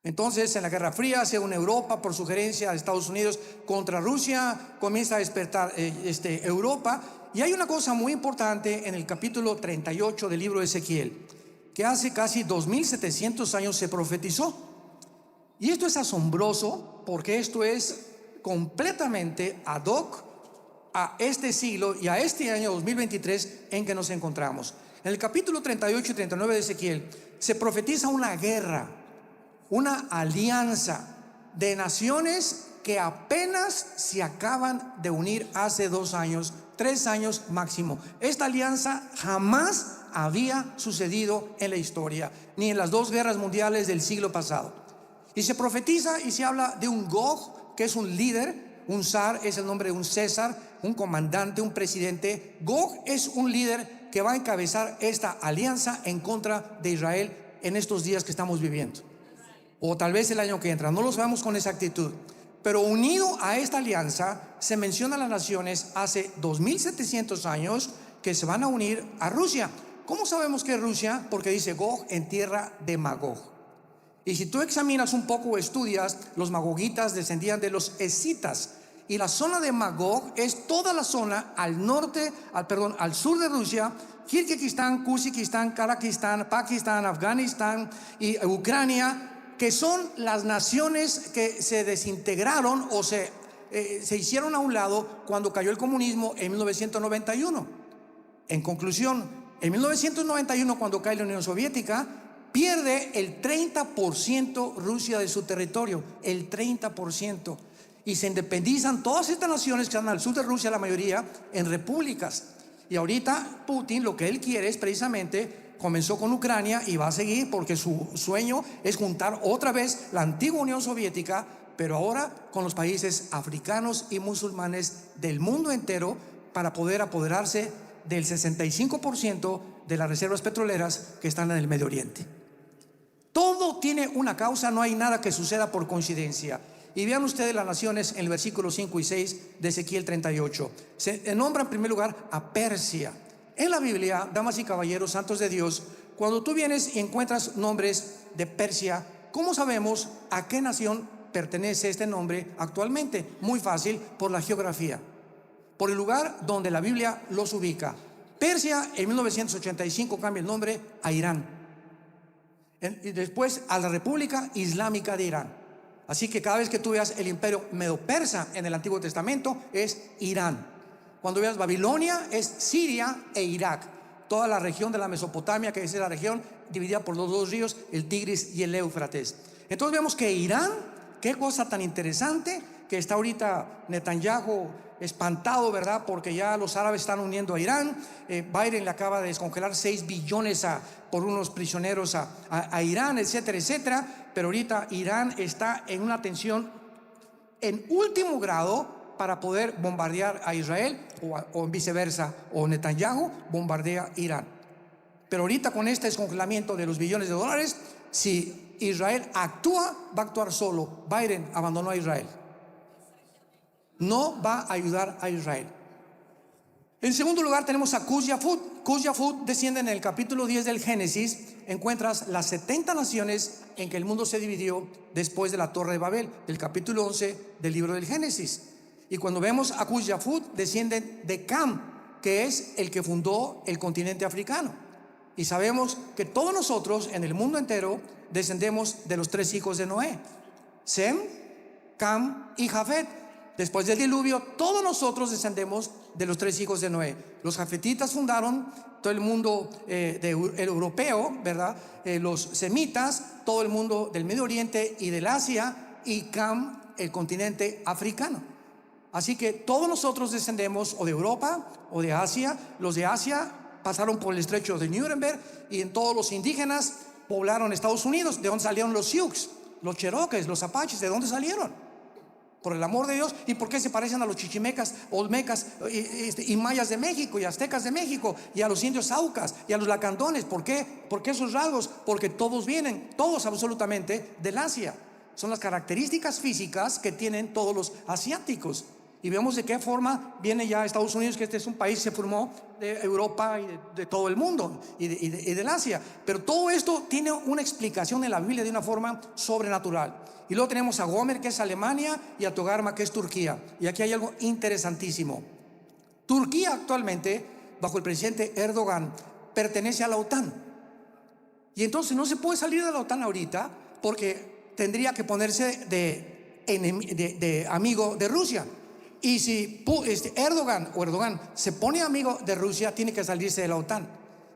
Entonces, en la Guerra Fría se une Europa por sugerencia de Estados Unidos contra Rusia, comienza a despertar Europa. Y hay una cosa muy importante en el capítulo 38 del libro de Ezequiel, que hace casi 2700 años se profetizó. Y esto es asombroso, porque esto es completamente ad hoc a este siglo y a este año 2023 en que nos encontramos. En el capítulo 38 y 39 de Ezequiel se profetiza una guerra, una alianza de naciones que apenas se acaban de unir hace 2 años, 3 años máximo. Esta alianza jamás había sucedido en la historia, ni en las 2 guerras mundiales del siglo pasado. Y se profetiza y se habla de un Gog, que es un líder. Un zar es el nombre de un César, un comandante, un presidente. Gog es un líder que va a encabezar esta alianza en contra de Israel en estos días que estamos viviendo, o tal vez el año que entra, no lo sabemos con exactitud. Pero unido a esta alianza se menciona a las naciones hace 2700 años que se van a unir a Rusia. ¿Cómo sabemos que es Rusia? Porque dice Gog en tierra de Magog. Y si tú examinas un poco o estudias, los magogitas descendían de los escitas, y la zona de Magog es toda la zona al sur de Rusia: Kirguistán, Kuzikistán, Kazajistán, Pakistán, Afganistán y Ucrania, que son las naciones que se desintegraron o se hicieron a un lado cuando cayó el comunismo en 1991. En conclusión, en 1991, cuando cae la Unión Soviética, pierde el 30% Rusia de su territorio, el 30%. Y se independizan todas estas naciones que están al sur de Rusia, la mayoría, en repúblicas. Y ahorita Putin lo que él quiere es precisamente, comenzó con Ucrania y va a seguir, porque su sueño es juntar otra vez la antigua Unión Soviética, pero ahora con los países africanos y musulmanes del mundo entero, para poder apoderarse del 65% de las reservas petroleras que están en el Medio Oriente. Todo tiene una causa, no hay nada que suceda por coincidencia. Y vean ustedes las naciones en el versículo 5 y 6 de Ezequiel 38. Se nombra en primer lugar a Persia. En la Biblia, damas y caballeros, santos de Dios, cuando tú vienes y encuentras nombres de Persia, ¿cómo sabemos a qué nación pertenece este nombre actualmente? Muy fácil, por la geografía, por el lugar donde la Biblia los ubica. Persia en 1985 cambia el nombre a Irán, y después a la República Islámica de Irán. Así que cada vez que tú veas el imperio medo-persa en el Antiguo Testamento, es Irán. Cuando veas Babilonia, es Siria e Irak. Toda la región de la Mesopotamia, que es la región dividida por los 2 ríos, el Tigris y el Éufrates. Entonces vemos que Irán, qué cosa tan interesante, que está ahorita Netanyahu espantado, ¿verdad? Porque ya los árabes están uniendo a Irán. Biden le acaba de descongelar 6 billones por unos prisioneros a Irán, etcétera, etcétera. Pero ahorita Irán está en una tensión en último grado para poder bombardear a Israel o viceversa, o Netanyahu bombardea Irán. Pero ahorita con este descongelamiento de los billones de dólares, si Israel actúa, va a actuar solo. Biden abandonó a Israel. No va a ayudar a Israel. En segundo lugar tenemos a Cus Yafut. Cus Yafut desciende en el capítulo 10 del Génesis. Encuentras las 70 naciones en que el mundo se dividió después de la Torre de Babel, del capítulo 11 del libro del Génesis. Y cuando vemos a Cus Yafut, descienden de Cam, que es el que fundó el continente africano. Y sabemos que todos nosotros en el mundo entero descendemos de los 3 hijos de Noé: Sem, Cam y Jafet. Después del diluvio, todos nosotros descendemos de los 3 hijos de Noé. Los jafetitas fundaron todo el mundo el europeo, ¿verdad? Los semitas, todo el mundo del Medio Oriente y del Asia, y Cam, el continente africano. Así que todos nosotros descendemos o de Europa o de Asia. Los de Asia pasaron por el estrecho de Nuremberg, y en todos los indígenas poblaron Estados Unidos. ¿De dónde salieron los Sioux, los Cherokees, los Apaches? ¿De dónde salieron? Por el amor de Dios. ¿Y por qué se parecen a los chichimecas, olmecas y mayas de México y aztecas de México, y a los indios aucas y a los lacandones? ¿Por qué? ¿Por qué esos rasgos? Porque todos vienen, todos absolutamente, del Asia. Son las características físicas que tienen todos los asiáticos. Y vemos de qué forma viene ya Estados Unidos, que este es un país que se formó de Europa y de todo el mundo y del Asia. Pero todo esto tiene una explicación en la Biblia de una forma sobrenatural. Y luego tenemos a Gomer, que es Alemania, y a Togarma, que es Turquía. Y aquí hay algo interesantísimo. Turquía actualmente, bajo el presidente Erdogan, pertenece a la OTAN. Y entonces no se puede salir de la OTAN ahorita, porque tendría que ponerse de amigo de Rusia. Y si Erdogan se pone amigo de Rusia, tiene que salirse de la OTAN.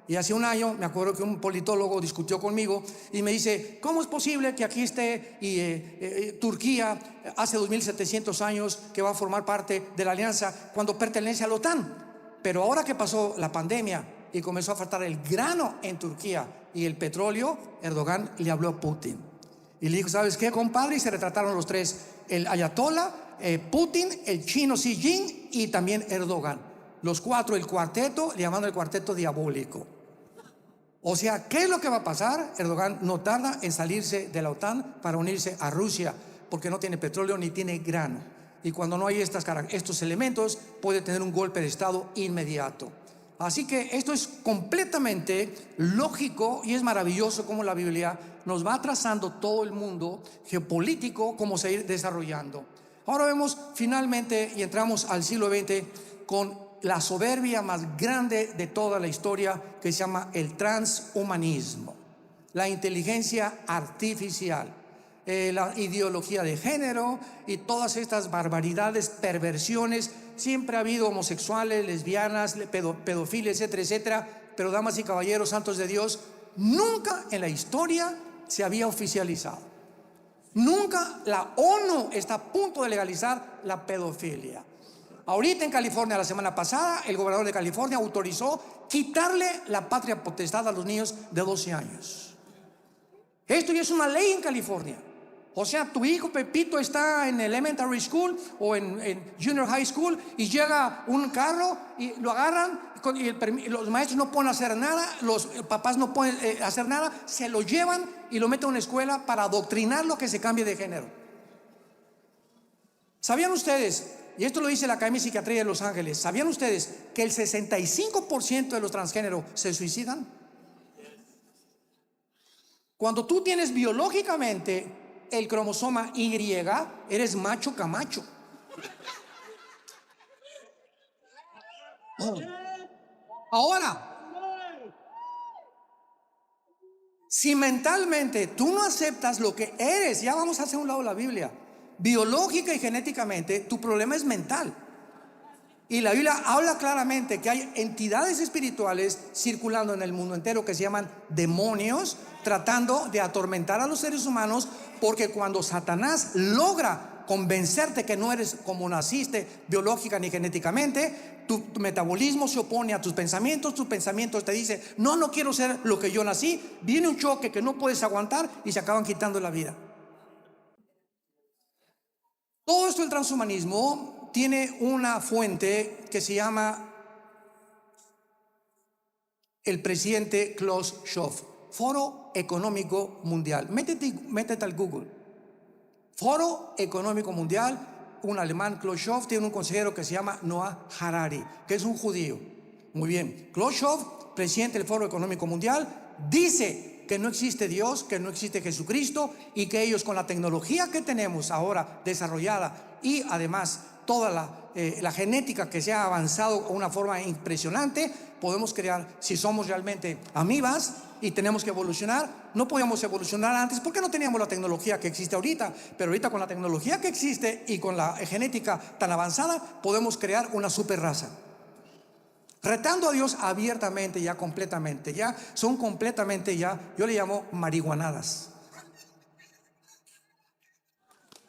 Y hace un año me acuerdo que un politólogo discutió conmigo y me dice: ¿cómo es posible que aquí esté Turquía hace 2700 años que va a formar parte de la alianza cuando pertenece a la OTAN? Pero ahora que pasó la pandemia y comenzó a faltar el grano en Turquía y el petróleo, Erdogan le habló a Putin y le dijo: ¿sabes qué, compadre? Y se retrataron los 3, el ayatollah, Putin, el chino Xi Jinping y también Erdogan. Los 4, el cuarteto, le llaman el cuarteto diabólico. O sea, ¿qué es lo que va a pasar? Erdogan no tarda en salirse de la OTAN para unirse a Rusia, porque no tiene petróleo ni tiene grano. Y cuando no hay estos elementos, puede tener un golpe de estado inmediato. Así que esto es completamente lógico, y es maravilloso cómo la Biblia nos va trazando todo el mundo geopolítico, cómo se ir desarrollando. Ahora vemos finalmente, y entramos al siglo XX con la soberbia más grande de toda la historia, que se llama el transhumanismo, la inteligencia artificial, la ideología de género y todas estas barbaridades, perversiones. Siempre ha habido homosexuales, lesbianas, pedofilia, etcétera, etcétera. Pero, damas y caballeros santos de Dios, nunca en la historia se había oficializado. Nunca. La ONU está a punto de legalizar la pedofilia. Ahorita en California, la semana pasada, el gobernador de California autorizó quitarle la patria potestad a los niños de 12 años. Esto ya es una ley en California. O sea, tu hijo Pepito está en elementary school o en junior high school, y llega un carro y lo agarran, y los maestros no pueden hacer nada, los papás no pueden hacer nada, se lo llevan y lo meten a una escuela para adoctrinarlo a que se cambie de género. ¿Sabían ustedes? Y esto lo dice la Academia de Psiquiatría de Los Ángeles. ¿Sabían ustedes que el 65% de los transgéneros se suicidan? Cuando tú tienes biológicamente el cromosoma Y, eres macho camacho. Ahora, si mentalmente tú no aceptas lo que eres, ya vamos a hacer un lado la Biblia, biológica y genéticamente, tu problema es mental. Y la Biblia habla claramente que hay entidades espirituales circulando en el mundo entero que se llaman demonios, tratando de atormentar a los seres humanos, porque cuando Satanás logra convencerte que no eres como naciste biológica ni genéticamente. Tu metabolismo se opone a tus pensamientos te dicen, no, no quiero ser lo que yo nací. Viene un choque que no puedes aguantar y se acaban quitando la vida. Todo esto del transhumanismo tiene una fuente que se llama el presidente Klaus Schwab, Foro Económico Mundial. Métete al Google. Foro Económico Mundial, un alemán, Klaus Schwab, tiene un consejero que se llama Noah Harari, que es un judío. Muy bien. Klaus Schwab, presidente del Foro Económico Mundial, dice que no existe Dios, que no existe Jesucristo, y que ellos, con la tecnología que tenemos ahora desarrollada y además toda la genética que se ha avanzado de una forma impresionante, podemos crear, si somos realmente amibas y tenemos que evolucionar. No podíamos evolucionar antes porque no teníamos la tecnología que existe ahorita, pero ahorita con la tecnología que existe y con la genética tan avanzada podemos crear una super raza, retando a Dios abiertamente, ya completamente, ya son completamente, ya yo le llamo marihuanadas.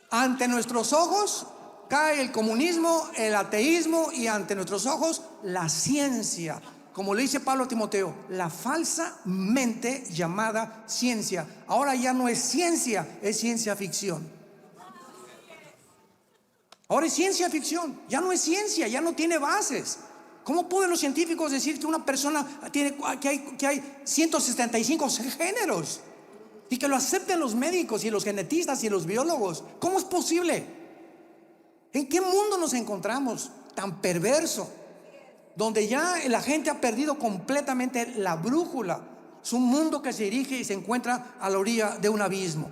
Ante nuestros ojos cae el comunismo, el ateísmo, y ante nuestros ojos la ciencia, como le dice Pablo a Timoteo, la falsamente llamada ciencia. Ahora ya no es ciencia, es ciencia ficción. Ahora es ciencia ficción, ya no es ciencia, ya no tiene bases. ¿Cómo pueden los científicos decir que una persona tiene, que hay 175 géneros? Y que lo acepten los médicos y los genetistas y los biólogos. ¿Cómo es posible? ¿En qué mundo nos encontramos tan perverso? Donde ya la gente ha perdido completamente la brújula. Es un mundo que se dirige y se encuentra a la orilla de un abismo.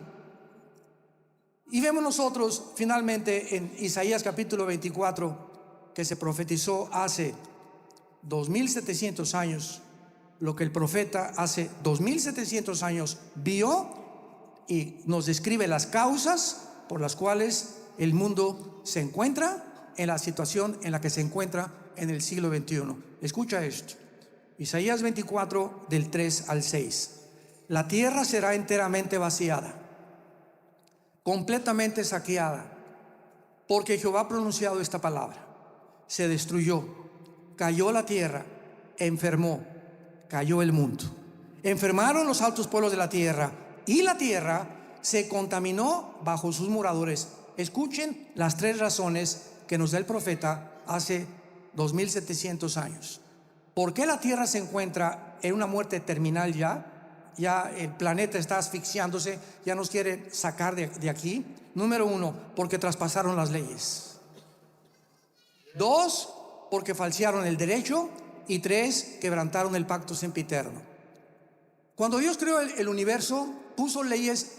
Y vemos nosotros finalmente en Isaías capítulo 24, que se profetizó hace 2700 años, lo que el profeta hace 2700 años vio, y nos describe las causas por las cuales el mundo se encuentra en la situación en la que se encuentra en el siglo XXI. Escucha esto. Isaías 24 del 3 al 6. La tierra será enteramente vaciada, completamente saqueada, porque Jehová ha pronunciado esta palabra. Se destruyó, cayó la tierra, enfermó, cayó el mundo. Enfermaron los altos pueblos de la tierra, y la tierra se contaminó bajo sus moradores. Escuchen las 3 razones que nos da el profeta hace 2700 años. ¿Por qué la tierra se encuentra en una muerte terminal ya? Ya el planeta está asfixiándose, ya nos quiere sacar de aquí. Número 1, porque traspasaron las leyes. 2, porque falsearon el derecho. Y 3, quebrantaron el pacto sempiterno. Cuando Dios creó el universo, puso leyes,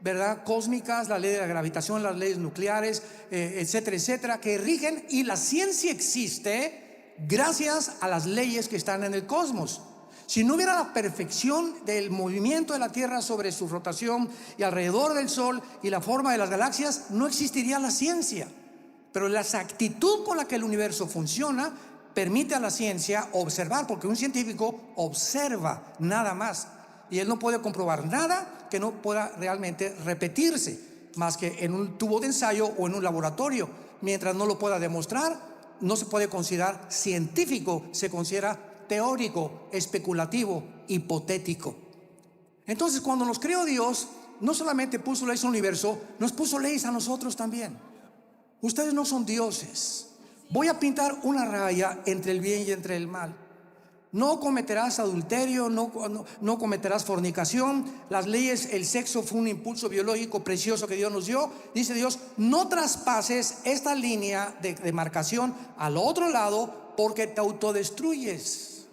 ¿verdad?, cósmicas, la ley de la gravitación, las leyes nucleares, etcétera, etcétera, que rigen, y la ciencia existe gracias a las leyes que están en el cosmos. Si no hubiera la perfección del movimiento de la Tierra sobre su rotación y alrededor del Sol y la forma de las galaxias, no existiría la ciencia. Pero la exactitud con la que el universo funciona permite a la ciencia observar, porque un científico observa nada más, y él no puede comprobar nada que no pueda realmente repetirse, más que en un tubo de ensayo o en un laboratorio. Mientras no lo pueda demostrar, no se puede considerar científico, se considera teórico, especulativo, hipotético. Entonces, cuando nos creó Dios, no solamente puso leyes al universo, nos puso leyes a nosotros también. Ustedes no son dioses. Voy a pintar una raya entre el bien y entre el mal. No cometerás adulterio, no cometerás fornicación. Las leyes, el sexo fue un impulso biológico precioso que Dios nos dio. Dice Dios, no traspases esta línea de demarcación al otro lado, porque te autodestruyes,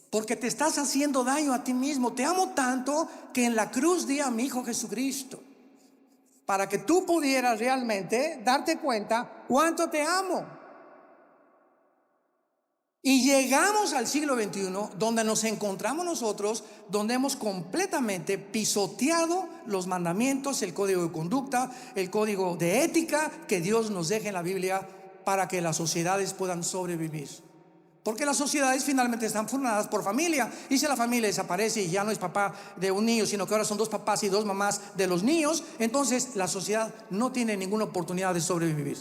porque te estás haciendo daño a ti mismo. Te amo tanto que en la cruz di a mi Hijo Jesucristo, para que tú pudieras realmente darte cuenta cuánto te amo. Y llegamos al siglo XXI, donde nos encontramos nosotros, donde hemos completamente pisoteado los mandamientos, el código de conducta, el código de ética que Dios nos deja en la Biblia para que las sociedades puedan sobrevivir. Porque las sociedades finalmente están formadas por familia. Y si la familia desaparece y ya no es papá de un niño, sino que ahora son dos papás y dos mamás de los niños, entonces la sociedad no tiene ninguna oportunidad de sobrevivir.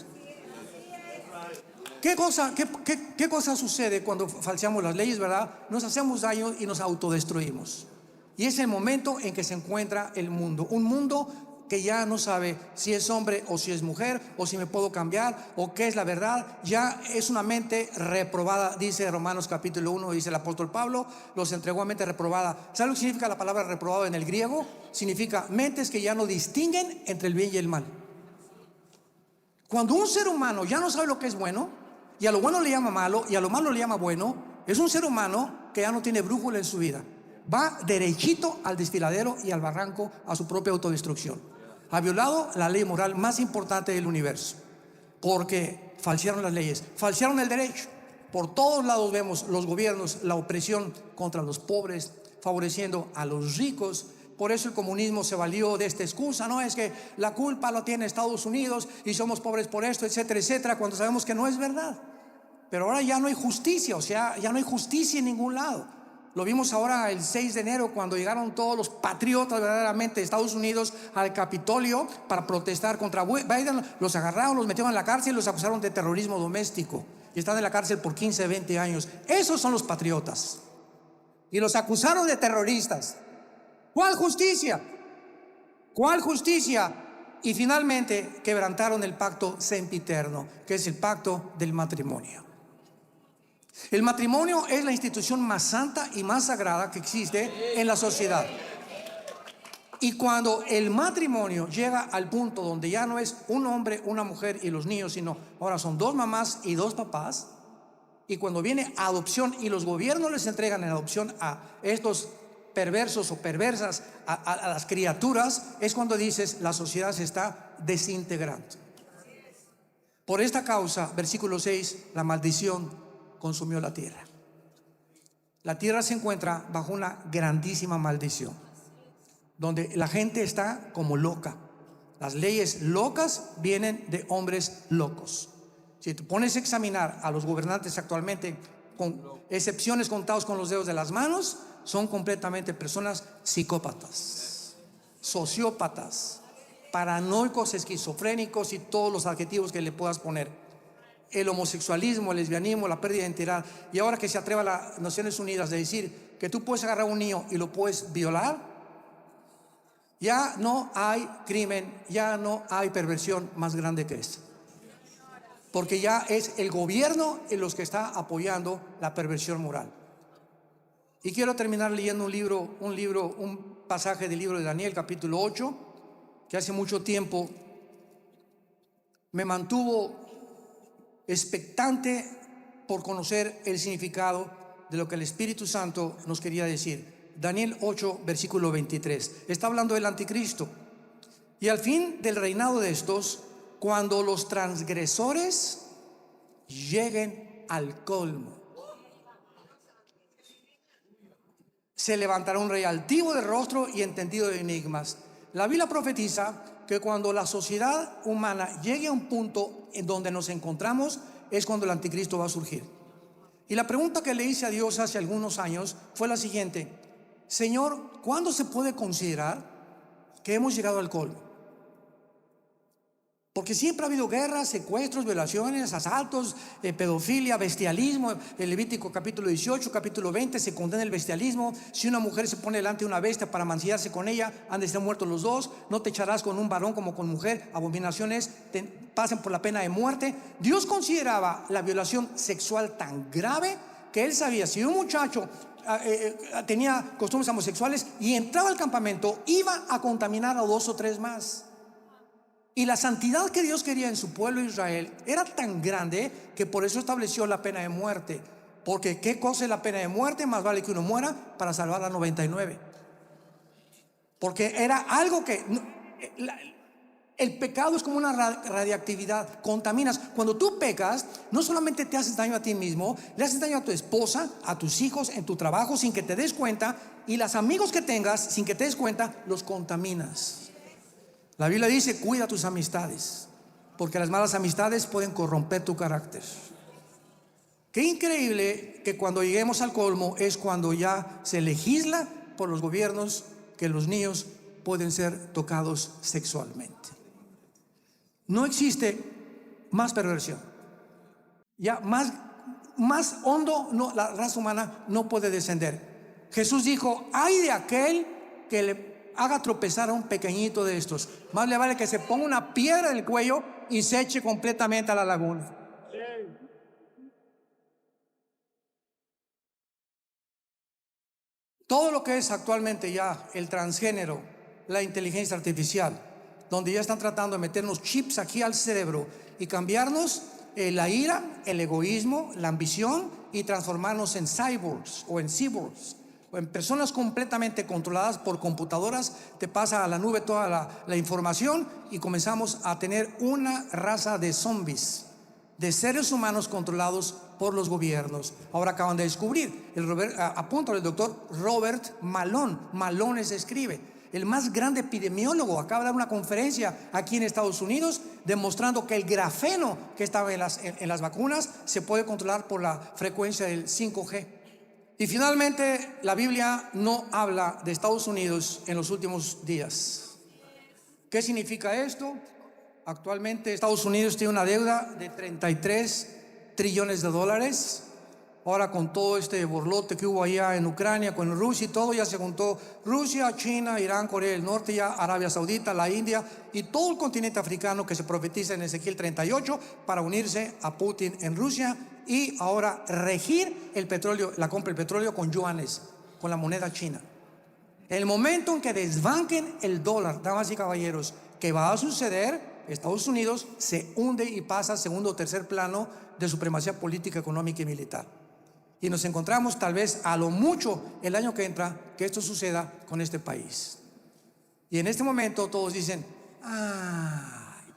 ¿Qué cosa sucede cuando falseamos las leyes, verdad? Nos hacemos daño y nos autodestruimos. Y es el momento en que se encuentra el mundo. Un mundo que ya no sabe si es hombre o si es mujer, o si me puedo cambiar, o qué es la verdad. Ya es una mente reprobada, dice Romanos capítulo 1, dice el apóstol Pablo, los entregó a mente reprobada. ¿Sabe lo que significa la palabra reprobado en el griego? Significa mentes que ya no distinguen entre el bien y el mal. Cuando un ser humano ya no sabe lo que es bueno, y a lo bueno le llama malo, y a lo malo le llama bueno, es un ser humano que ya no tiene brújula en su vida. Va derechito al desfiladero y al barranco, a su propia autodestrucción. Ha violado la ley moral más importante del universo, porque falsearon las leyes, falsearon el derecho. Por todos lados vemos los gobiernos, la opresión contra los pobres, favoreciendo a los ricos. Por eso el comunismo se valió de esta excusa, no es que la culpa la tiene Estados Unidos y somos pobres por esto, etcétera, etcétera, cuando sabemos que no es verdad. Pero ahora ya no hay justicia, o sea, ya no hay justicia en ningún lado. Lo vimos ahora el 6 de enero cuando llegaron todos los patriotas verdaderamente de Estados Unidos al Capitolio para protestar contra Biden. Los agarraron, los metieron en la cárcel y los acusaron de terrorismo doméstico. Y están en la cárcel por 15, 20 años. Esos son los patriotas. Y los acusaron de terroristas. ¿Cuál justicia? ¿Cuál justicia? Y finalmente quebrantaron el pacto sempiterno, que es el pacto del matrimonio. El matrimonio es la institución más santa y más sagrada que existe en la sociedad. Y cuando el matrimonio llega al punto donde ya no es un hombre, una mujer y los niños, sino ahora son dos mamás y dos papás, y cuando viene adopción y los gobiernos les entregan en adopción a estos perversos o perversas, a las criaturas, es cuando dices la sociedad se está desintegrando. Por esta causa, versículo 6, la maldición consumió la tierra. La tierra se encuentra bajo una grandísima maldición, donde la gente está como loca. Las leyes locas vienen de hombres locos. Si te pones a examinar a los gobernantes actualmente, con excepciones contados con los dedos de las manos, son completamente personas psicópatas, sociópatas, paranoicos, esquizofrénicos y todos los adjetivos que le puedas poner. El homosexualismo, el lesbianismo, la pérdida de identidad. Y ahora que se atreva a las Naciones Unidas de decir que tú puedes agarrar a un niño y lo puedes violar, ya no hay crimen, ya no hay perversión más grande que esta. Porque ya es el gobierno en los que está apoyando la perversión moral. Y quiero terminar leyendo un pasaje del libro de Daniel, capítulo 8, que hace mucho tiempo me mantuvo expectante por conocer el significado de lo que el Espíritu Santo nos quería decir. Daniel 8, versículo 23. Está hablando del anticristo. Y al fin del reinado de estos, cuando los transgresores lleguen al colmo, se levantará un rey altivo de rostro y entendido de enigmas. La Biblia profetiza que cuando la sociedad humana llegue a un punto en donde nos encontramos, es cuando el anticristo va a surgir. Y la pregunta que le hice a Dios hace algunos años fue la siguiente: Señor, ¿cuándo se puede considerar que hemos llegado al colmo? Porque siempre ha habido guerras, secuestros, violaciones, asaltos, pedofilia, bestialismo. En Levítico capítulo 18, capítulo 20 se condena el bestialismo. Si una mujer se pone delante de una bestia para mancillarse con ella, han de ser muertos los dos. No te echarás con un varón como con mujer. Abominaciones pasen por la pena de muerte. Dios consideraba la violación sexual tan grave que él sabía, si un muchacho tenía costumbres homosexuales y entraba al campamento, iba a contaminar a dos o tres más. Y la santidad que Dios quería en su pueblo Israel era tan grande que por eso estableció la pena de muerte. Porque ¿qué cosa es la pena de muerte? Más vale que uno muera para salvar a 99. Porque era algo que el pecado es como una radiactividad, contaminas. Cuando tú pecas, no solamente te haces daño a ti mismo, le haces daño a tu esposa, a tus hijos, en tu trabajo sin que te des cuenta, y los amigos que tengas sin que te des cuenta, los contaminas. La Biblia dice: cuida tus amistades, porque las malas amistades pueden corromper tu carácter. Qué increíble que cuando lleguemos al colmo es cuando ya se legisla por los gobiernos que los niños pueden ser tocados sexualmente. No existe más perversión. Ya más hondo la raza humana no puede descender. Jesús dijo: ay de aquel que le haga tropezar a un pequeñito de estos. Más le vale que se ponga una piedra en el cuello y se eche completamente a la laguna. Todo lo que es actualmente ya el transgénero, la inteligencia artificial, donde ya están tratando de meternos chips aquí al cerebro y cambiarnos la ira, el egoísmo, la ambición, y transformarnos en cyborgs o en personas completamente controladas por computadoras. Te pasa a la nube toda la información y comenzamos a tener una raza de zombies, de seres humanos controlados por los gobiernos. Ahora acaban de descubrir, apúntale, el doctor Robert Malone se escribe, el más grande epidemiólogo, acaba de dar una conferencia aquí en Estados Unidos demostrando que el grafeno que estaba en las vacunas se puede controlar por la frecuencia del 5G. Y finalmente, la Biblia no habla de Estados Unidos en los últimos días. ¿Qué significa esto? Actualmente Estados Unidos tiene una deuda de 33 trillones de dólares. Ahora con todo este borlote que hubo allá en Ucrania, con Rusia y todo, ya se juntó Rusia, China, Irán, Corea del Norte, ya Arabia Saudita, la India y todo el continente africano que se profetiza en Ezequiel 38 para unirse a Putin en Rusia y ahora regir el petróleo, la compra del petróleo con yuanes, con la moneda china. El momento en que desbanquen el dólar, damas y caballeros, ¿qué va a suceder? Estados Unidos se hunde y pasa a segundo o tercer plano de supremacía política, económica y militar. Y nos encontramos tal vez a lo mucho el año que entra que esto suceda con este país. Y en este momento todos dicen: ¡ay!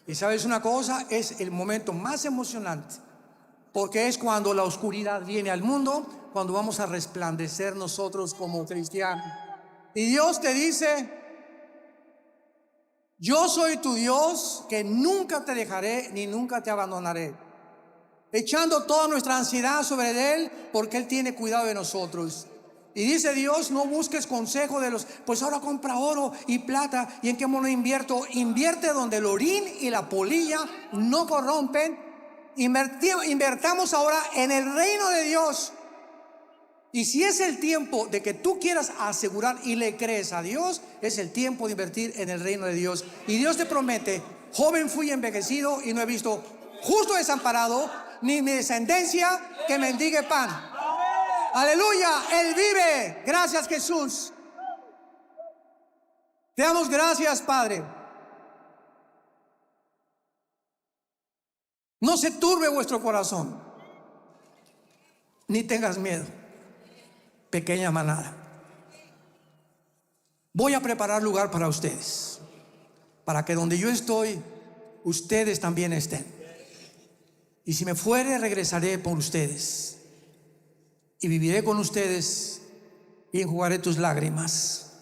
Y sabes una cosa, es el momento más emocionante, porque es cuando la oscuridad viene al mundo, cuando vamos a resplandecer nosotros como cristianos. Y Dios te dice: yo soy tu Dios, que nunca te dejaré ni nunca te abandonaré. Echando toda nuestra ansiedad sobre Él, porque Él tiene cuidado de nosotros. Y dice Dios: no busques consejo de los, pues ahora compra oro y plata, ¿y en qué mono invierto? Invierte donde el orín y la polilla no corrompen. Invertamos ahora en el reino de Dios. Y si es el tiempo de que tú quieras asegurar y le crees a Dios, es el tiempo de invertir en el reino de Dios. Y Dios te promete: joven fui envejecido y no he visto justo desamparado, ni mi descendencia que mendigue pan. Aleluya, Él vive. Gracias, Jesús. Te damos gracias, Padre. No se turbe vuestro corazón, ni tengas miedo, pequeña manada. Voy a preparar lugar para ustedes, para que donde yo estoy, ustedes también estén. Y si me fuere, regresaré por ustedes y viviré con ustedes y enjugaré tus lágrimas.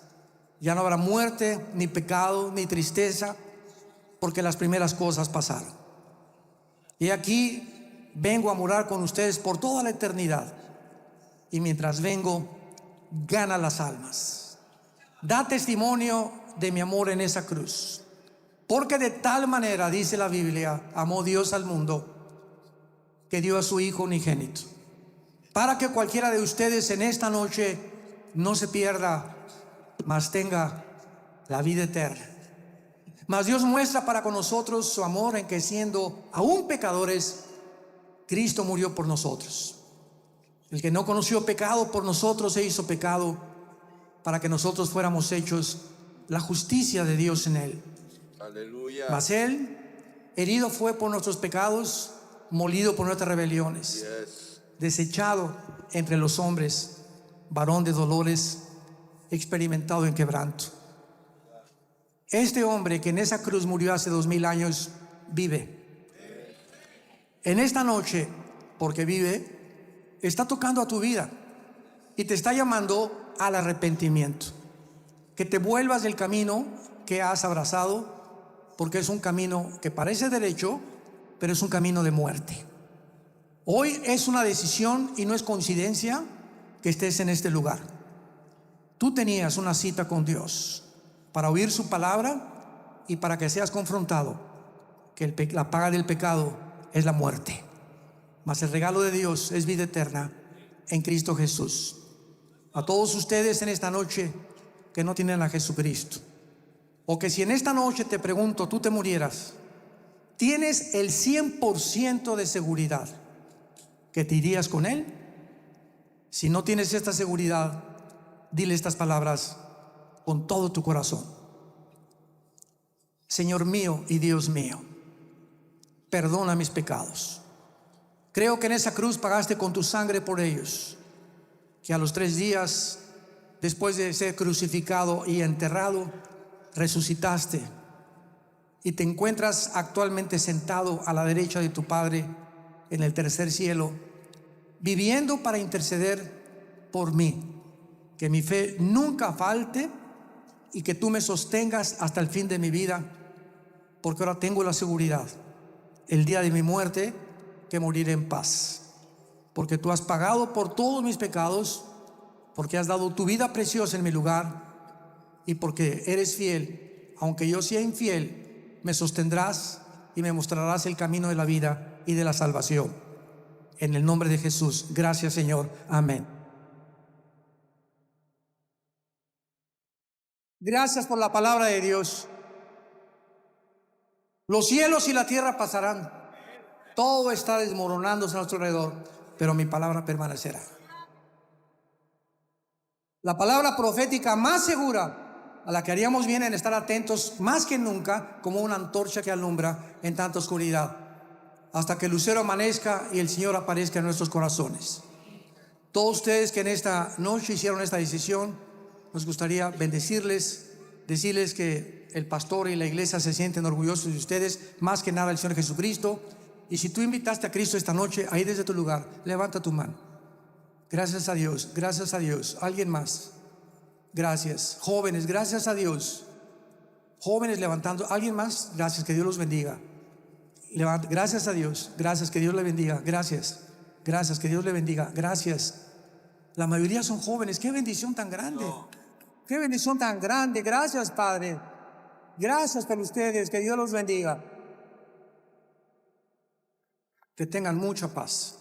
Ya no habrá muerte, ni pecado, ni tristeza, porque las primeras cosas pasaron. Y aquí vengo a morar con ustedes por toda la eternidad. Y mientras vengo, gana las almas. Da testimonio de mi amor en esa cruz. Porque de tal manera, dice la Biblia, amó Dios al mundo, que dio a su Hijo unigénito, para que cualquiera de ustedes en esta noche no se pierda, mas tenga la vida eterna. Mas Dios muestra para con nosotros su amor en que, siendo aún pecadores, Cristo murió por nosotros. El que no conoció pecado, por nosotros se hizo pecado, para que nosotros fuéramos hechos la justicia de Dios en Él. Aleluya. Mas Él herido fue por nuestros pecados, molido por nuestras rebeliones, desechado entre los hombres, varón de dolores, experimentado en quebranto. Este hombre que en esa cruz murió hace 2000 años vive. En esta noche, porque vive, está tocando a tu vida y te está llamando al arrepentimiento, que te vuelvas del camino que has abrazado, porque es un camino que parece derecho, pero es un camino de muerte. Hoy es una decisión y no es coincidencia que estés en este lugar. Tú tenías una cita con Dios para oír su palabra y para que seas confrontado que la paga del pecado es la muerte, mas el regalo de Dios es vida eterna en Cristo Jesús. A todos ustedes en esta noche que no tienen a Jesucristo, o que si en esta noche te pregunto, tú te murieras, ¿tienes el 100% de seguridad que te irías con Él? Si no tienes esta seguridad, dile estas palabras con todo tu corazón. Señor mío y Dios mío, perdona mis pecados. Creo que en esa cruz pagaste con tu sangre por ellos, que a los 3 días después de ser crucificado y enterrado, resucitaste y te encuentras actualmente sentado a la derecha de tu Padre en el tercer cielo, viviendo para interceder por mí. Que mi fe nunca falte y que tú me sostengas hasta el fin de mi vida, porque ahora tengo la seguridad, el día de mi muerte, que moriré en paz, porque tú has pagado por todos mis pecados, porque has dado tu vida preciosa en mi lugar y porque eres fiel. Aunque yo sea infiel, me sostendrás y me mostrarás el camino de la vida y de la salvación. En el nombre de Jesús, gracias Señor, amén. Gracias por la palabra de Dios. Los cielos y la tierra pasarán, todo está desmoronándose a nuestro alrededor, pero mi palabra permanecerá. La palabra profética más segura, a la que haríamos bien en estar atentos más que nunca, como una antorcha que alumbra en tanta oscuridad, hasta que el lucero amanezca y el Señor aparezca en nuestros corazones. Todos ustedes que en esta noche hicieron esta decisión, nos gustaría bendecirles, decirles que el pastor y la iglesia se sienten orgullosos de ustedes, más que nada el Señor Jesucristo. Y si tú invitaste a Cristo esta noche, ahí desde tu lugar, levanta tu mano. Gracias a Dios, gracias a Dios. ¿Alguien más? Gracias. Jóvenes, gracias a Dios. Jóvenes levantando. ¿Alguien más? Gracias, que Dios los bendiga. Gracias a Dios, gracias, que Dios le bendiga. Gracias, gracias, que Dios le bendiga. Gracias. La mayoría son jóvenes. Qué bendición tan grande. Qué bendición tan grande. Gracias, Padre. Gracias por ustedes. Que Dios los bendiga. Que tengan mucha paz.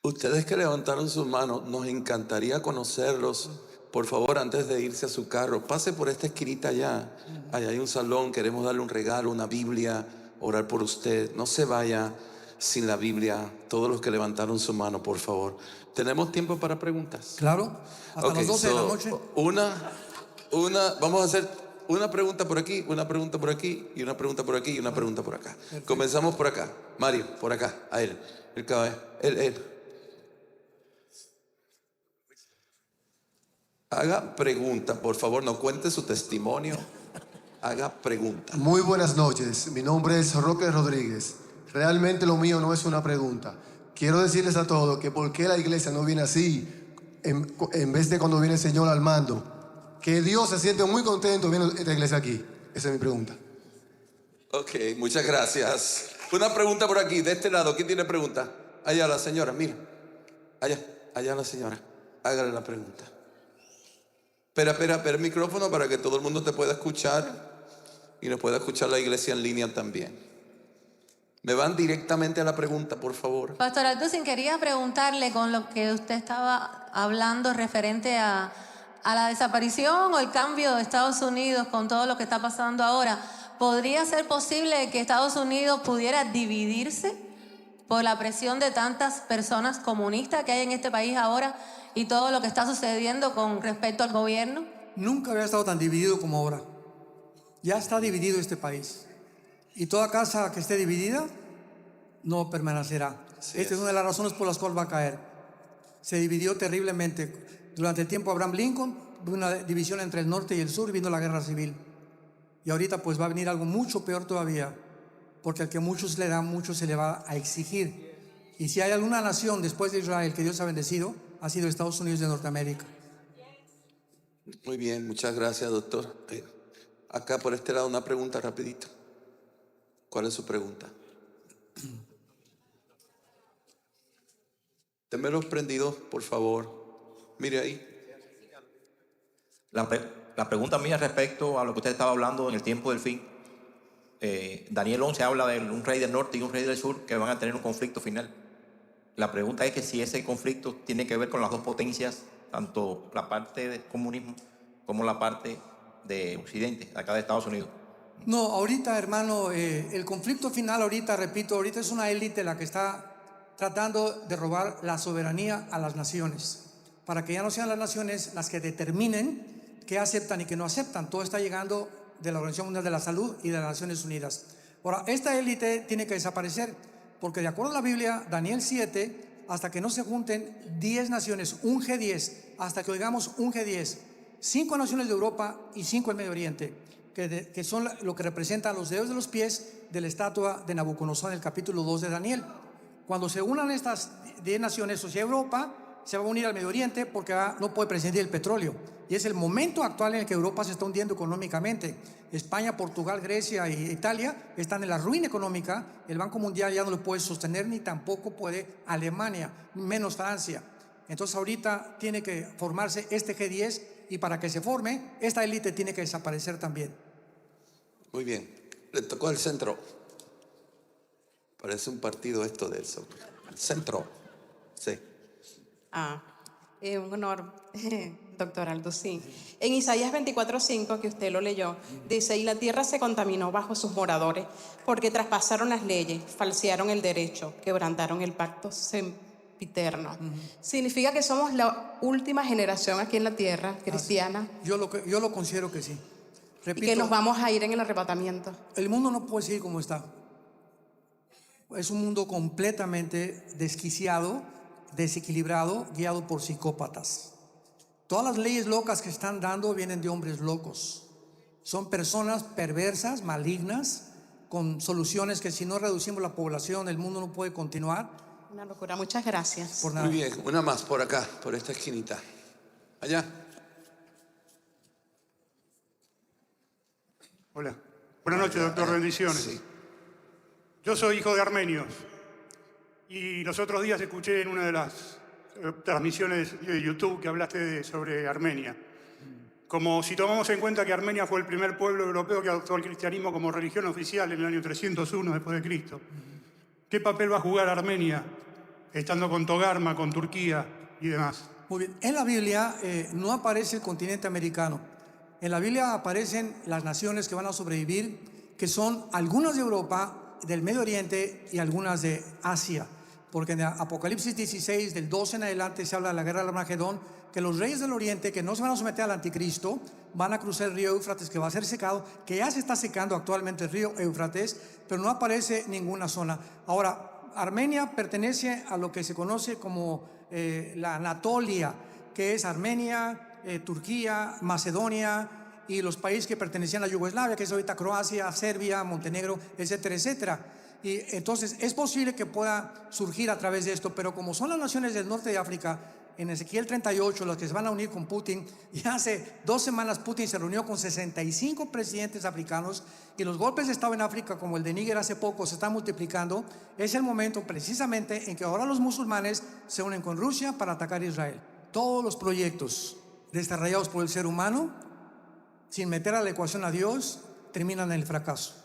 Ustedes que levantaron sus manos, nos encantaría conocerlos. Por favor, antes de irse a su carro, pase por esta esquinita allá. Allá hay un salón, queremos darle un regalo, una Biblia, orar por usted. No se vaya sin la Biblia. Todos los que levantaron su mano, por favor. ¿Tenemos tiempo para preguntas? Claro, hasta las 12 de la noche. Vamos a hacer una pregunta por aquí, una pregunta por aquí, y una pregunta por aquí, y una pregunta por acá. Perfecto. Comenzamos por acá. Mario, por acá, a él. Él. Haga pregunta, por favor, no cuente su testimonio. Haga pregunta. Muy buenas noches, mi nombre es Roque Rodríguez. Realmente lo mío no es una pregunta. Quiero decirles a todos que por qué la iglesia no viene así, en vez de cuando viene el Señor al mando. Que Dios se siente muy contento viendo esta iglesia aquí. Esa es mi pregunta. Ok, muchas gracias. Una pregunta por aquí, de este lado. ¿Quién tiene pregunta? Allá la señora, mira. Allá la señora. Hágale la pregunta. Espera el micrófono para que todo el mundo te pueda escuchar y nos pueda escuchar la iglesia en línea también. Me van directamente a la pregunta, por favor. Pastor Altucin, quería preguntarle con lo que usted estaba hablando referente a la desaparición o el cambio de Estados Unidos con todo lo que está pasando ahora. ¿Podría ser posible que Estados Unidos pudiera dividirse por la presión de tantas personas comunistas que hay en este país ahora y todo lo que está sucediendo con respecto al gobierno? Nunca había estado tan dividido como ahora. Ya está dividido este país. Y toda casa que esté dividida no permanecerá. Esta es una de las razones por las cuales va a caer. Se dividió terriblemente. Durante el tiempo de Abraham Lincoln, hubo una división entre el norte y el sur, vino la guerra civil. Y ahorita pues va a venir algo mucho peor todavía, porque al que muchos le dan, mucho se le va a exigir. Y si hay alguna nación después de Israel que Dios ha bendecido, ha sido Estados Unidos de Norteamérica. Muy bien, muchas gracias, doctor. Acá por este lado una pregunta rapidito. ¿Cuál es su pregunta? Ténmelos prendidos, por favor. Mire ahí. La pregunta mía respecto a lo que usted estaba hablando en el tiempo del fin. Daniel 11 habla de un rey del norte y un rey del sur que van a tener un conflicto final. La pregunta es que si ese conflicto tiene que ver con las dos potencias, tanto la parte del comunismo como la parte de Occidente, acá de Estados Unidos. No, ahorita, hermano, el conflicto final, ahorita, repito, ahorita es una élite la que está tratando de robar la soberanía a las naciones, para que ya no sean las naciones las que determinen qué aceptan y qué no aceptan. Todo está llegando de la Organización Mundial de la Salud y de las Naciones Unidas. Ahora, esta élite tiene que desaparecer, porque de acuerdo a la Biblia, Daniel 7, hasta que no se junten 10 naciones, un G10, hasta que oigamos un G10, 5 naciones de Europa y 5 del Medio Oriente, que son lo que representan los dedos de los pies de la estatua de Nabucodonosor en el capítulo 2 de Daniel. Cuando se unan estas 10 naciones, o sea, Europa se va a unir al Medio Oriente porque no puede prescindir el petróleo. Y es el momento actual en el que Europa se está hundiendo económicamente. España, Portugal, Grecia e Italia están en la ruina económica. El Banco Mundial ya no lo puede sostener, ni tampoco puede Alemania, menos Francia. Entonces ahorita tiene que formarse este G10, y para que se forme, esta élite tiene que desaparecer también. Muy bien. Le tocó el centro. Parece un partido esto del centro. Sí. Un honor, doctor Aldo, sí. En Isaías 24:5, que usted lo leyó, dice: y la tierra se contaminó bajo sus moradores, porque traspasaron las leyes, falsearon el derecho, quebrantaron el pacto sempiterno. Significa que somos la última generación aquí en la tierra cristiana. Yo lo considero que sí. Repito, y que nos vamos a ir en el arrebatamiento. El mundo no puede seguir como está. Es un mundo completamente desquiciado, desequilibrado, guiado por psicópatas. Todas las leyes locas que están dando vienen de hombres locos. Son personas perversas, malignas, con soluciones que si no reducimos la población, el mundo no puede continuar. Una locura. Muchas gracias. Por nada. Muy bien, una más por acá, por esta esquinita. Allá. Hola. Buenas noches, doctor. Bendiciones. Sí. Yo soy hijo de armenios y los otros días escuché en una de las transmisiones de YouTube que hablaste sobre Armenia. Como si tomamos en cuenta que Armenia fue el primer pueblo europeo que adoptó el cristianismo como religión oficial en el año 301 después de Cristo. ¿Qué papel va a jugar Armenia estando con Togarma, con Turquía y demás? Muy bien. En la Biblia no aparece el continente americano. En la Biblia aparecen las naciones que van a sobrevivir, que son algunas de Europa, del Medio Oriente y algunas de Asia. Porque en Apocalipsis 16, del 12 en adelante, se habla de la guerra del Armagedón, que los reyes del Oriente, que no se van a someter al anticristo, van a cruzar el río Éufrates, que va a ser secado, que ya se está secando actualmente el río Éufrates, pero no aparece ninguna zona. Ahora, Armenia pertenece a lo que se conoce como la Anatolia, que es Armenia, Turquía, Macedonia y los países que pertenecían a Yugoslavia, que es ahorita Croacia, Serbia, Montenegro, etcétera, etcétera. Y entonces es posible que pueda surgir a través de esto, pero como son las naciones del norte de África, en Ezequiel 38, los que se van a unir con Putin, y hace 2 semanas Putin se reunió con 65 presidentes africanos, y los golpes de Estado en África, como el de Níger hace poco, se están multiplicando. Es el momento precisamente en que ahora los musulmanes se unen con Rusia para atacar a Israel. Todos los proyectos desarrollados por el ser humano, sin meter a la ecuación a Dios, terminan en el fracaso.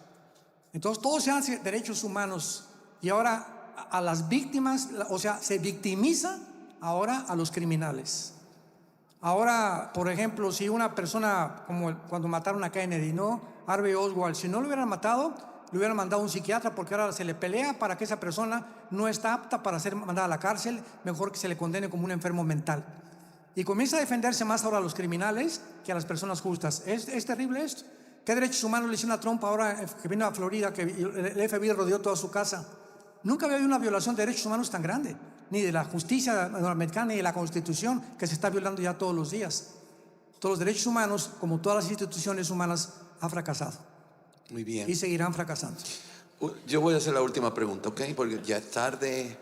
Entonces todos se hacen derechos humanos, y ahora a las víctimas, o sea, se victimiza ahora a los criminales. Ahora, por ejemplo, si una persona, como cuando mataron a Kennedy, ¿no? Harvey Oswald, si no lo hubieran matado, le hubieran mandado a un psiquiatra, porque ahora se le pelea para que esa persona no está apta para ser mandada a la cárcel, mejor que se le condene como un enfermo mental. Y comienza a defenderse más ahora a los criminales que a las personas justas. Es terrible esto. ¿Qué derechos humanos le hicieron a Trump ahora que vino a Florida, que el FBI rodeó toda su casa? Nunca había habido una violación de derechos humanos tan grande, ni de la justicia americana, ni de la Constitución, que se está violando ya todos los días. Todos los derechos humanos, como todas las instituciones humanas, han fracasado. Muy bien. Y seguirán fracasando. Yo voy a hacer la última pregunta, ¿ok? Porque ya es tarde.